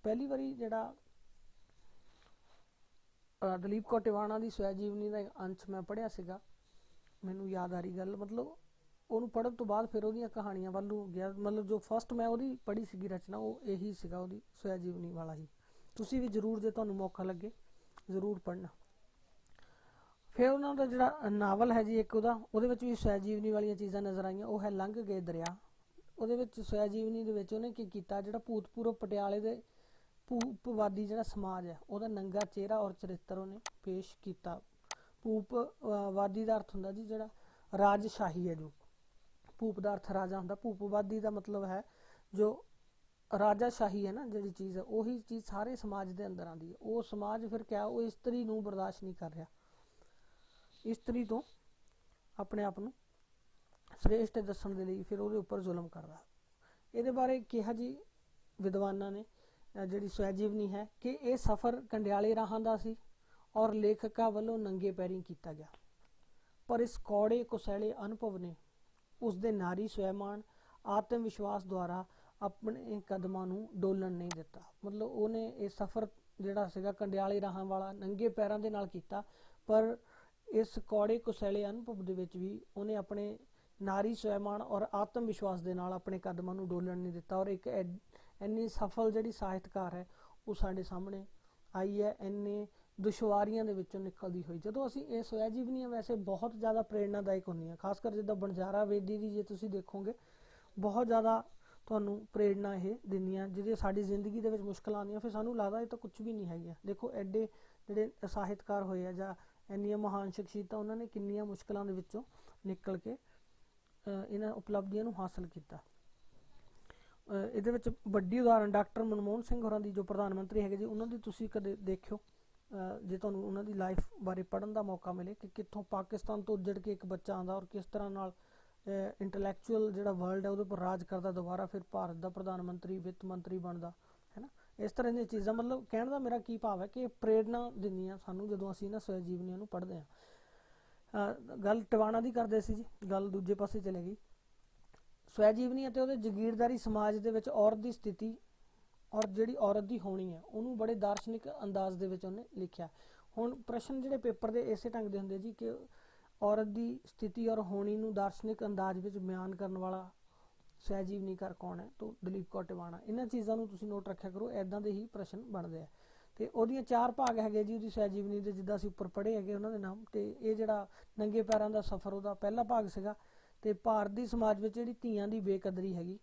ਪਹਿਲੀ ਵਾਰੀ ਜਿਹੜਾ ਦਲੀਪ ਕੌਰ ਟਿਵਾਣਾ ਦੀ ਸਵੈ ਜੀਵਨੀ ਦਾ ਅੰਸ਼ ਮੈਂ ਪੜ੍ਹਿਆ ਸੀਗਾ, ਮੈਨੂੰ ਯਾਦ ਆ ਰਹੀ ਗੱਲ, ਮਤਲਬ ਉਹਨੂੰ ਪੜ੍ਹਨ ਤੋਂ ਬਾਅਦ ਫਿਰ ਉਹਦੀਆਂ ਕਹਾਣੀਆਂ ਵੱਲ ਨੂੰ ਗਿਆ। ਮਤਲਬ ਜੋ ਫਸਟ ਮੈਂ ਉਹਦੀ ਪੜ੍ਹੀ ਸੀਗੀ ਰਚਨਾ, ਉਹ ਇਹੀ ਸੀਗਾ, ਉਹਦੀ ਸਵੈ ਜੀਵਨੀ ਵਾਲਾ ਹੀ। ਤੁਸੀਂ ਵੀ ਜ਼ਰੂਰ, ਜੇ ਤੁਹਾਨੂੰ ਮੌਕਾ ਲੱਗੇ, ਜ਼ਰੂਰ ਪੜ੍ਹਨਾ। ਫਿਰ ਉਹਨਾਂ ਦਾ ਜਿਹੜਾ ਨਾਵਲ ਹੈ ਜੀ ਇੱਕ ਉਹਦੇ ਵਿੱਚ ਵੀ ਸਵੈ ਜੀਵਨੀ ਵਾਲੀਆਂ ਚੀਜ਼ਾਂ ਨਜ਼ਰ ਆਈਆਂ, ਉਹ ਹੈ ਲੰਘ ਗਏ ਦਰਿਆ। ਉਹਦੇ ਵਿੱਚ ਸਵੈ ਜੀਵਨੀ ਦੇ ਵਿੱਚ ਉਹਨੇ ਕੀ ਕੀਤਾ, ਜਿਹੜਾ ਭੂਤਪੂਰਵ ਪਟਿਆਲੇ ਦੇ ਭੂਪਵਾਦੀ ਜਿਹੜਾ ਸਮਾਜ ਹੈ, ਉਹਦਾ ਨੰਗਾ ਚਿਹਰਾ ਔਰ ਚਰਿੱਤਰ ਉਹਨੇ ਪੇਸ਼ ਕੀਤਾ। ਭੂਪਵਾਦੀ ਦਾ ਅਰਥ ਹੁੰਦਾ ਜੀ ਜਿਹੜਾ ਰਾਜਸ਼ਾਹੀ ਹੈ, ਜੋ ਭੂਪ ਦਾ ਅਰਥ ਰਾਜਾ ਹੁੰਦਾ, ਭੂਪਵਾਦੀ ਦਾ ਮਤਲਬ ਹੈ ਜੋ ਰਾਜਾਸ਼ਾਹੀ ਹੈ ਨਾ ਜਿਹੜੀ ਚੀਜ਼ ਹੈ, ਉਹੀ ਚੀਜ਼ ਸਾਰੇ ਸਮਾਜ ਦੇ ਅੰਦਰ ਆਉਂਦੀ ਹੈ। ਉਹ ਸਮਾਜ ਫਿਰ ਕਿਆ, ਉਹ ਇਸਤਰੀ ਨੂੰ ਬਰਦਾਸ਼ਤ ਨਹੀਂ ਕਰ ਰਿਹਾ, ਇਸਤਰੀ ਤੋਂ ਆਪਣੇ ਆਪ ਨੂੰ ਸ੍ਰੇਸ਼ਟ ਦੱਸਣ ਦੇ ਲਈ ਫਿਰ ਉਹਦੇ ਉੱਪਰ ਜ਼ੁਲਮ ਕਰਦਾ। ਇਹਦੇ ਬਾਰੇ ਕਿਹਾ ਜੀ ਵਿਦਵਾਨਾਂ ਨੇ ਜਿਹੜੀ ਸਵੈ ਜੀਵਨੀ ਹੈ ਕਿ ਇਹ ਸਫ਼ਰ ਕੰਡਿਆਲੇ ਰਾਹਾਂ ਦਾ ਸੀ, ਔਰ ਲੇਖਕਾ ਵੱਲੋਂ ਨੰਗੇ ਪੈਰੀਂ ਕੀਤਾ ਗਿਆ। ਪਰ ਇਸ ਕੌੜੇ ਕੁਸੈਲੇ ਅਨੁਭਵ ਨੇ ਉਸ ਦੇ ਨਾਰੀ ਸਵੈਮਾਨ ਆਤਮ ਵਿਸ਼ਵਾਸ ਦੁਆਰਾ ਆਪਣੇ ਕਦਮਾਂ ਨੂੰ ਡੋਲਣ ਨਹੀਂ ਦਿੱਤਾ। ਮਤਲਬ ਉਹਨੇ ਇਹ ਸਫ਼ਰ ਜਿਹੜਾ ਸੀਗਾ ਕੰਡਿਆਲੇ ਰਾਹਾਂ ਵਾਲਾ ਨੰਗੇ ਪੈਰਾਂ ਦੇ ਨਾਲ ਕੀਤਾ, ਪਰ ਇਸ ਕੌੜੇ ਕੁਸੈਲੇ ਅਨੁਭਵ ਦੇ ਵਿੱਚ ਵੀ ਉਹਨੇ ਆਪਣੇ ਨਾਰੀ ਸਵੈਮਾਨ ਔਰ ਆਤਮ ਵਿਸ਼ਵਾਸ ਦੇ ਨਾਲ ਆਪਣੇ ਕਦਮਾਂ ਨੂੰ ਡੋਲਣ ਨਹੀਂ ਦਿੱਤਾ। ਔਰ ਇੱਕ ਇੰਨੀ ਸਫਲ ਜਿਹੜੀ ਸਾਹਿਤਕਾਰ ਹੈ ਉਹ ਸਾਡੇ ਸਾਹਮਣੇ ਆਈ ਹੈ ਇੰਨੇ ਦੁਸ਼ਵਾਰੀਆਂ ਦੇ ਵਿੱਚੋਂ ਨਿਕਲਦੀ ਹੋਈ। ਜਦੋਂ ਅਸੀਂ ਇਹ ਸਵੈ ਜੀਵਨੀਆਂ ਵੈਸੇ ਬਹੁਤ ਜ਼ਿਆਦਾ ਪ੍ਰੇਰਨਾਦਾਇਕ ਹੁੰਦੀਆਂ, ਖਾਸ ਕਰ ਜਿੱਦਾਂ ਬੰਜਾਰਾ ਵੇਦੀ ਦੀ ਜੇ ਤੁਸੀਂ ਦੇਖੋਗੇ, ਬਹੁਤ ਜ਼ਿਆਦਾ ਤੁਹਾਨੂੰ ਪ੍ਰੇਰਨਾ ਇਹ ਦਿੰਦੀਆਂ। ਜਿਹਦੇ ਸਾਡੀ ਜ਼ਿੰਦਗੀ ਦੇ ਵਿੱਚ ਮੁਸ਼ਕਲਾਂ ਆਉਂਦੀਆਂ ਫਿਰ ਸਾਨੂੰ ਲੱਗਦਾ ਇਹ ਤਾਂ ਕੁਝ ਵੀ ਨਹੀਂ ਹੈਗੀਆਂ। ਦੇਖੋ ਐਡੇ ਜਿਹੜੇ ਸਾਹਿਤਕਾਰ ਹੋਏ ਆ ਜਾਂ ਇੰਨੀਆਂ ਮਹਾਨ ਸ਼ਖਸੀਅਤਾਂ, ਉਹਨਾਂ ਨੇ ਕਿੰਨੀਆਂ ਮੁਸ਼ਕਲਾਂ ਦੇ ਵਿੱਚੋਂ ਨਿਕਲ ਕੇ ਇਹਨਾਂ ਉਪਲਬਧੀਆਂ ਨੂੰ ਹਾਸਲ ਕੀਤਾ। ਇਹਦੇ ਵਿੱਚ ਵੱਡੀ ਉਦਾਹਰਨ ਡਾਕਟਰ ਮਨਮੋਹਨ ਸਿੰਘ ਹੋਰਾਂ ਦੀ, ਜੋ ਪ੍ਰਧਾਨ ਮੰਤਰੀ ਹੈਗੇ ਜੀ, ਉਹਨਾਂ ਦੀ ਤੁਸੀਂ ਕਦੇ ਦੇਖਿਓ ਜੇ ਤੁਹਾਨੂੰ ਉਹਨਾਂ ਦੀ ਲਾਈਫ ਬਾਰੇ ਪੜ੍ਹਨ ਦਾ ਮੌਕਾ ਮਿਲੇ ਕਿ ਕਿੱਥੋਂ ਪਾਕਿਸਤਾਨ ਤੋਂ ਉੱਜੜ ਕੇ ਇੱਕ ਬੱਚਾ ਆਉਂਦਾ ਔਰ ਕਿਸ ਤਰ੍ਹਾਂ ਨਾਲ ਇੰਟੈਲੈਕਚੁਅਲ ਜਿਹੜਾ ਵਰਲਡ ਹੈ ਉਹਦੇ ਉੱਪਰ ਰਾਜ ਕਰਦਾ, ਦੁਬਾਰਾ ਫਿਰ ਭਾਰਤ ਦਾ ਪ੍ਰਧਾਨ ਮੰਤਰੀ, ਵਿੱਤ ਮੰਤਰੀ ਬਣਦਾ ਹੈ ਨਾ। ਇਸ ਤਰ੍ਹਾਂ ਦੀਆਂ ਚੀਜ਼ਾਂ, ਮਤਲਬ ਕਹਿਣ ਦਾ ਮੇਰਾ ਕੀ ਭਾਵ ਹੈ ਕਿ ਪ੍ਰੇਰਨਾ ਦਿੰਦੀਆਂ ਸਾਨੂੰ ਜਦੋਂ ਅਸੀਂ ਇਹਨਾਂ ਸਵੈ ਜੀਵਨੀਆਂ ਨੂੰ ਪੜ੍ਹਦੇ ਹਾਂ। ਗੱਲ ਟਿਵਾਣਾ ਦੀ ਕਰਦੇ ਸੀ ਜੀ, ਗੱਲ ਦੂਜੇ ਪਾਸੇ ਚਲੇ ਗਈ। ਸਵੈ ਜੀਵਨੀ ਅਤੇ ਉਹਦੇ ਜਗੀਰਦਾਰੀ ਸਮਾਜ ਦੇ ਵਿੱਚ ਔਰਤ ਦੀ ਸਥਿਤੀ ਔਰ ਜਿਹੜੀ ਔਰਤ ਦੀ ਹੋਣੀ ਹੈ ਉਹਨੂੰ ਬੜੇ ਦਾਰਸ਼ਨਿਕ ਅੰਦਾਜ਼ ਦੇ ਵਿੱਚ ਉਹਨੇ ਲਿਖਿਆ। ਹੁਣ ਪ੍ਰਸ਼ਨ ਜਿਹੜੇ ਪੇਪਰ ਦੇ ਇਸੇ ਢੰਗ ਦੇ ਹੁੰਦੇ ਜੀ ਕਿ ਔਰਤ ਦੀ ਸਥਿਤੀ ਔਰ ਹੋਣੀ ਨੂੰ ਦਾਰਸ਼ਨਿਕ ਅੰਦਾਜ਼ ਵਿੱਚ ਬਿਆਨ ਕਰਨ ਵਾਲਾ ਸਵੈ ਜੀਵਨੀਕਾਰ ਕੌਣ ਹੈ? ਤਾਂ ਦਲੀਪ ਕੌਰ ਟਿਵਾਣਾ। ਇਹਨਾਂ ਚੀਜ਼ਾਂ ਨੂੰ ਤੁਸੀਂ ਨੋਟ ਰੱਖਿਆ ਕਰੋ, ਇੱਦਾਂ ਦੇ ਹੀ ਪ੍ਰਸ਼ਨ ਬਣਦੇ ਆ। ਤੇ ਉਹਦੀਆਂ 4 ਭਾਗ ਹੈਗੇ ਜੀ ਉਹਦੀ ਸਵੈ ਜੀਵਨੀ ਦੇ, ਜਿੱਦਾਂ ਅਸੀਂ ਉੱਪਰ ਪੜ੍ਹੇ ਹੈਗੇ ਉਹਨਾਂ ਦੇ ਨਾਮ। ਤੇ ਇਹ ਜਿਹੜਾ ਨੰਗੇ ਪੈਰਾਂ ਦਾ ਸਫ਼ਰ ਉਹਦਾ ਪਹਿਲਾ ਭਾਗ ਸੀਗਾ। ਤੇ ਭਾਰਤ ਦੀ ਸਮਾਜ ਵਿੱਚ ਜਿਹੜੀ ਧੀਆਂ ਦੀ ਬੇਕਦਰੀ ਹੈਗੀ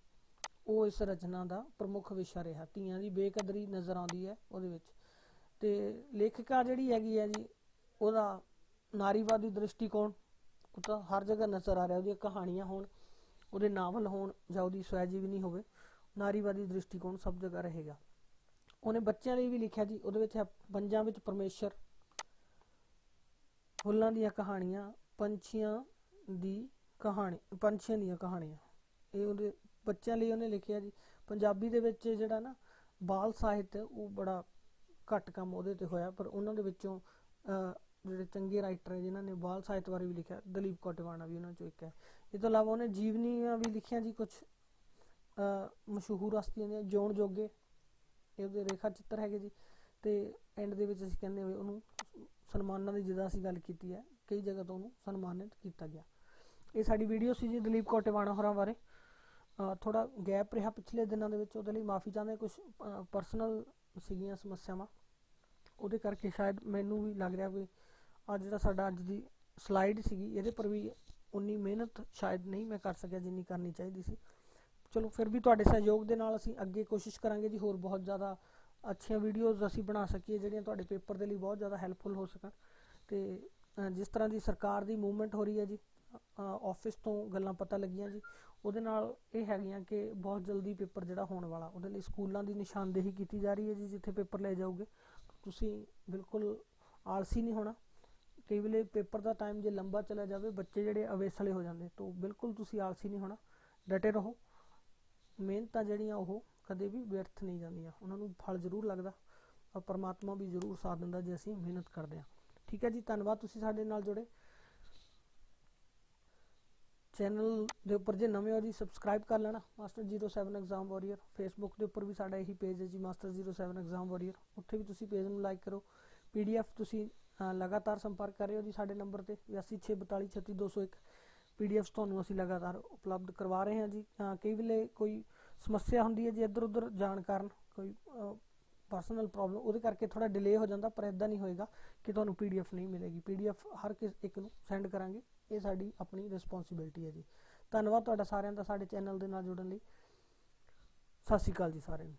ਉਹ ਇਸ ਰਚਨਾ ਦਾ ਪ੍ਰਮੁੱਖ ਵਿਸ਼ਾ ਰਿਹਾ। ਧੀਆਂ ਦੀ ਬੇਕਦਰੀ ਨਜ਼ਰ ਆਉਂਦੀ ਹੈ ਉਹਦੇ ਵਿੱਚ। ਤੇ ਲੇਖਿਕਾ ਜਿਹੜੀ ਹੈਗੀ ਹੈ ਜੀ ਉਹਦਾ ਨਾਰੀਵਾਦੀ ਦ੍ਰਿਸ਼ਟੀਕੋਣ ਉਹ ਤਾਂ ਹਰ ਜਗ੍ਹਾ ਨਜ਼ਰ ਆ ਰਿਹਾ। ਉਹਦੀਆਂ ਕਹਾਣੀਆਂ ਹੋਣ, ਉਹਦੇ ਨਾਵਲ ਹੋਣ ਜਾਂ ਉਹਦੀ ਸਵੈ ਜੀਵਨੀ ਹੋਵੇ, ਨਾਰੀਵਾਦੀ ਦ੍ਰਿਸ਼ਟੀਕੋਣ ਸਭ ਜਗ੍ਹਾ ਰਹੇਗਾ। ਉਹਨੇ ਬੱਚਿਆਂ ਲਈ ਵੀ ਲਿਖਿਆ ਜੀ, ਉਹਦੇ ਵਿੱਚ ਹੈ ਪੰਜਾਂ ਵਿੱਚ ਪਰਮੇਸ਼ਰ, ਫੁੱਲਾਂ ਦੀਆਂ ਕਹਾਣੀਆਂ, ਪੰਛੀਆਂ ਦੀਆਂ ਕਹਾਣੀਆਂ। ਇਹ ਉਹਦੇ ਬੱਚਿਆਂ ਲਈ ਉਹਨੇ ਲਿਖਿਆ ਜੀ। ਪੰਜਾਬੀ ਦੇ ਵਿੱਚ ਜਿਹੜਾ ਨਾ ਬਾਲ ਸਾਹਿਤ ਉਹ ਬੜਾ ਘੱਟ ਕੰਮ ਉਹਦੇ ਤੇ ਹੋਇਆ, ਪਰ ਉਹਨਾਂ ਦੇ ਵਿੱਚੋਂ ਜਿਹੜੇ ਚੰਗੇ ਰਾਈਟਰ ਹੈ ਜਿਨ੍ਹਾਂ ਨੇ ਬਾਲ ਸਾਹਿਤ ਬਾਰੇ ਵੀ ਲਿਖਿਆ, ਦਲੀਪ ਕੌਰ ਟਿਵਾਣਾ ਵੀ ਉਹਨਾਂ 'ਚੋਂ ਇੱਕ ਹੈ। ਇਹ ਤੋਂ ਇਲਾਵਾ ਉਹਨੇ ਜੀਵਨੀਆਂ ਵੀ ਲਿਖੀਆਂ ਜੀ, ਕੁਛ ਮਸ਼ਹੂਰ ਹਸਤੀਆਂ ਦੀਆਂ। ਜੌਨ ਜੋਗੇ ਇਹ ਉਹਦੇ ਰੇਖਾ ਚਿੱਤਰ ਹੈਗੇ ਜੀ। ਤੇ ਐਂਡ ਦੇ ਵਿੱਚ ਅਸੀਂ ਕਹਿੰਦੇ ਹੋਏ ਉਹਨੂੰ ਸਨਮਾਨਾਂ ਦੀ, ਜਿੱਦਾਂ ਅਸੀਂ ਗੱਲ ਕੀਤੀ ਹੈ, ਕਈ ਜਗ੍ਹਾ ਤੋਂ ਉਹਨੂੰ ਸਨਮਾਨਿਤ ਕੀਤਾ ਗਿਆ। ਇਹ ਸਾਡੀ ਵੀਡੀਓ ਸੀ ਜੀ ਦਲੀਪ ਕੌਰ ਟਿਵਾਣਾ ਹੋਰਾਂ ਬਾਰੇ। ਥੋੜਾ ਗੈਪ ਰਿਹਾ ਪਿਛਲੇ ਦਿਨਾਂ ਦੇ ਵਿੱਚ, ਉਹਦੇ ਲਈ ਮਾਫੀ ਚਾਹੁੰਦੇ। ਕੁਛ ਪਰਸਨਲ ਸੀਗੀਆਂ ਸਮੱਸਿਆਵਾਂ, ਉਹਦੇ ਕਰਕੇ ਸ਼ਾਇਦ ਮੈਨੂੰ ਵੀ ਲੱਗ ਰਿਹਾ ਵੀ ਜਿਹੜਾ ਸਾਡਾ ਅੱਜ ਦੀ ਸਲਾਈਡ ਸੀਗੀ ਇਹਦੇ ਪਰ ਵੀ ਉਨੀ ਮਿਹਨਤ ਸ਼ਾਇਦ ਨਹੀਂ ਮੈਂ ਕਰ ਸਕਿਆ ਜਿੰਨੀ ਕਰਨੀ ਚਾਹੀਦੀ ਸੀ। ਚਲੋ ਫਿਰ ਵੀ ਤੁਹਾਡੇ ਸਹਿਯੋਗ ਦੇ ਨਾਲ ਅਸੀਂ ਅੱਗੇ ਕੋਸ਼ਿਸ਼ ਕਰਾਂਗੇ ਜੀ ਹੋਰ ਬਹੁਤ ਜ਼ਿਆਦਾ ਅੱਛੀਆਂ ਵੀਡੀਓਜ਼ ਅਸੀਂ ਬਣਾ ਸਕੀਏ ਜਿਹੜੀਆਂ ਤੁਹਾਡੇ ਪੇਪਰ ਦੇ ਲਈ ਬਹੁਤ ਜ਼ਿਆਦਾ ਹੈਲਪਫੁਲ ਹੋ ਸਕਣ। ਤੇ ਜਿਸ ਤਰ੍ਹਾਂ ਦੀ ਸਰਕਾਰ ਦੀ ਮੂਵਮੈਂਟ ਹੋ ਰਹੀ ਹੈ ਜੀ, ਆਫਿਸ ਤੋਂ ਗੱਲਾਂ ਪਤਾ ਲੱਗੀਆਂ ਜੀ, ਉਹਦੇ ਨਾਲ ਇਹ ਹੈਗੀਆਂ ਕਿ ਬਹੁਤ ਜਲਦੀ ਪੇਪਰ ਜਿਹੜਾ ਹੋਣ ਵਾਲਾ, ਉਹਦੇ ਲਈ ਸਕੂਲਾਂ ਦੀ ਨਿਸ਼ਾਨਦੇਹੀ ਕੀਤੀ ਜਾ ਰਹੀ ਹੈ ਜੀ। ਜਿੱਥੇ ਪੇਪਰ ਲੈ ਜਾਓਗੇ ਤੁਸੀਂ ਬਿਲਕੁਲ ਆਲਸੀ ਨਹੀਂ ਹੋਣਾ। ਕਈ ਵੇਲੇ ਪੇਪਰ ਦਾ ਟਾਈਮ ਜੇ ਲੰਬਾ ਚਲਾ ਜਾਵੇ, ਬੱਚੇ ਜਿਹੜੇ ਅਵੇਸਲੇ ਹੋ ਜਾਂਦੇ, ਤਾਂ ਬਿਲਕੁਲ ਤੁਸੀਂ ਆਲਸੀ ਨਹੀਂ ਹੋਣਾ, ਡਟੇ ਰਹੋ। ਮਿਹਨਤਾਂ ਜਿਹੜੀਆਂ ਉਹ ਕਦੇ ਵੀ ਵਿਅਰਥ ਨਹੀਂ ਜਾਂਦੀਆਂ, ਉਹਨਾਂ ਨੂੰ ਫਲ ਜ਼ਰੂਰ ਲੱਗਦਾ ਔਰ ਪਰਮਾਤਮਾ ਵੀ ਜ਼ਰੂਰ ਸਾਥ ਦਿੰਦਾ ਜੇ ਅਸੀਂ ਮਿਹਨਤ ਕਰਦੇ ਹਾਂ। ਠੀਕ ਹੈ ਜੀ, ਧੰਨਵਾਦ ਤੁਸੀਂ ਸਾਡੇ ਨਾਲ ਜੁੜੇ। ਚੈਨਲ ਦੇ ਉੱਪਰ ਜੇ ਨਵੇਂ ਹੋ ਜੀ ਸਬਸਕ੍ਰਾਈਬ ਕਰ ਲੈਣਾ ਮਾਸਟਰ 07 ਐਗਜ਼ਾਮ ਵਾਰੀਅਰ। ਫੇਸਬੁੱਕ ਦੇ ਉੱਪਰ ਵੀ ਸਾਡਾ ਇਹੀ ਪੇਜ ਹੈ ਜੀ ਮਾਸਟਰ 07 ਐਗਜ਼ਾਮ ਵਾਰੀਅਰ, ਉੱਥੇ ਵੀ ਤੁਸੀਂ ਪੇਜ ਨੂੰ ਲਾਈਕ ਕਰੋ। PDF ਤੁਸੀਂ ਲਗਾਤਾਰ ਸੰਪਰਕ ਕਰ ਰਹੇ ਹੋ ਜੀ ਸਾਡੇ ਨੰਬਰ ਤੇ 8264436201। PDFs ਤੁਹਾਨੂੰ ਅਸੀਂ ਲਗਾਤਾਰ ਉਪਲਬਧ ਕਰਵਾ ਰਹੇ ਹਾਂ ਜੀ। ਕਈ ਵੇਲੇ ਕੋਈ ਸਮੱਸਿਆ ਹੁੰਦੀ ਹੈ ਜੀ ਇੱਧਰ ਉੱਧਰ ਜਾਣ ਕਾਰਨ, ਕੋਈ ਪਰਸਨਲ ਪ੍ਰੋਬਲਮ, ਉਹਦੇ ਕਰਕੇ ਥੋੜਾ ਡਿਲੇ ਹੋ ਜਾਂਦਾ, ਪਰ ਇੱਦਾਂ ਨਹੀਂ ਹੋਏਗਾ ਕਿ ਤੁਹਾਨੂੰ PDF ਨਹੀਂ ਮਿਲੇਗੀ। PDF ਹਰ ਇੱਕ ਨੂੰ ਸੈਂਡ ਕਰਾਂਗੇ, ਇਹ ਸਾਡੀ ਆਪਣੀ ਰਿਸਪੌਂਸਿਬਿਲਿਟੀ ਹੈ ਜੀ। ਧੰਨਵਾਦ ਤੁਹਾਡਾ ਸਾਰਿਆਂ ਦਾ ਸਾਡੇ ਚੈਨਲ ਦੇ ਨਾਲ ਜੁੜਨ ਲਈ। ਸਤਿ ਸ਼੍ਰੀ ਅਕਾਲ ਜੀ ਸਾਰਿਆਂ ਨੂੰ।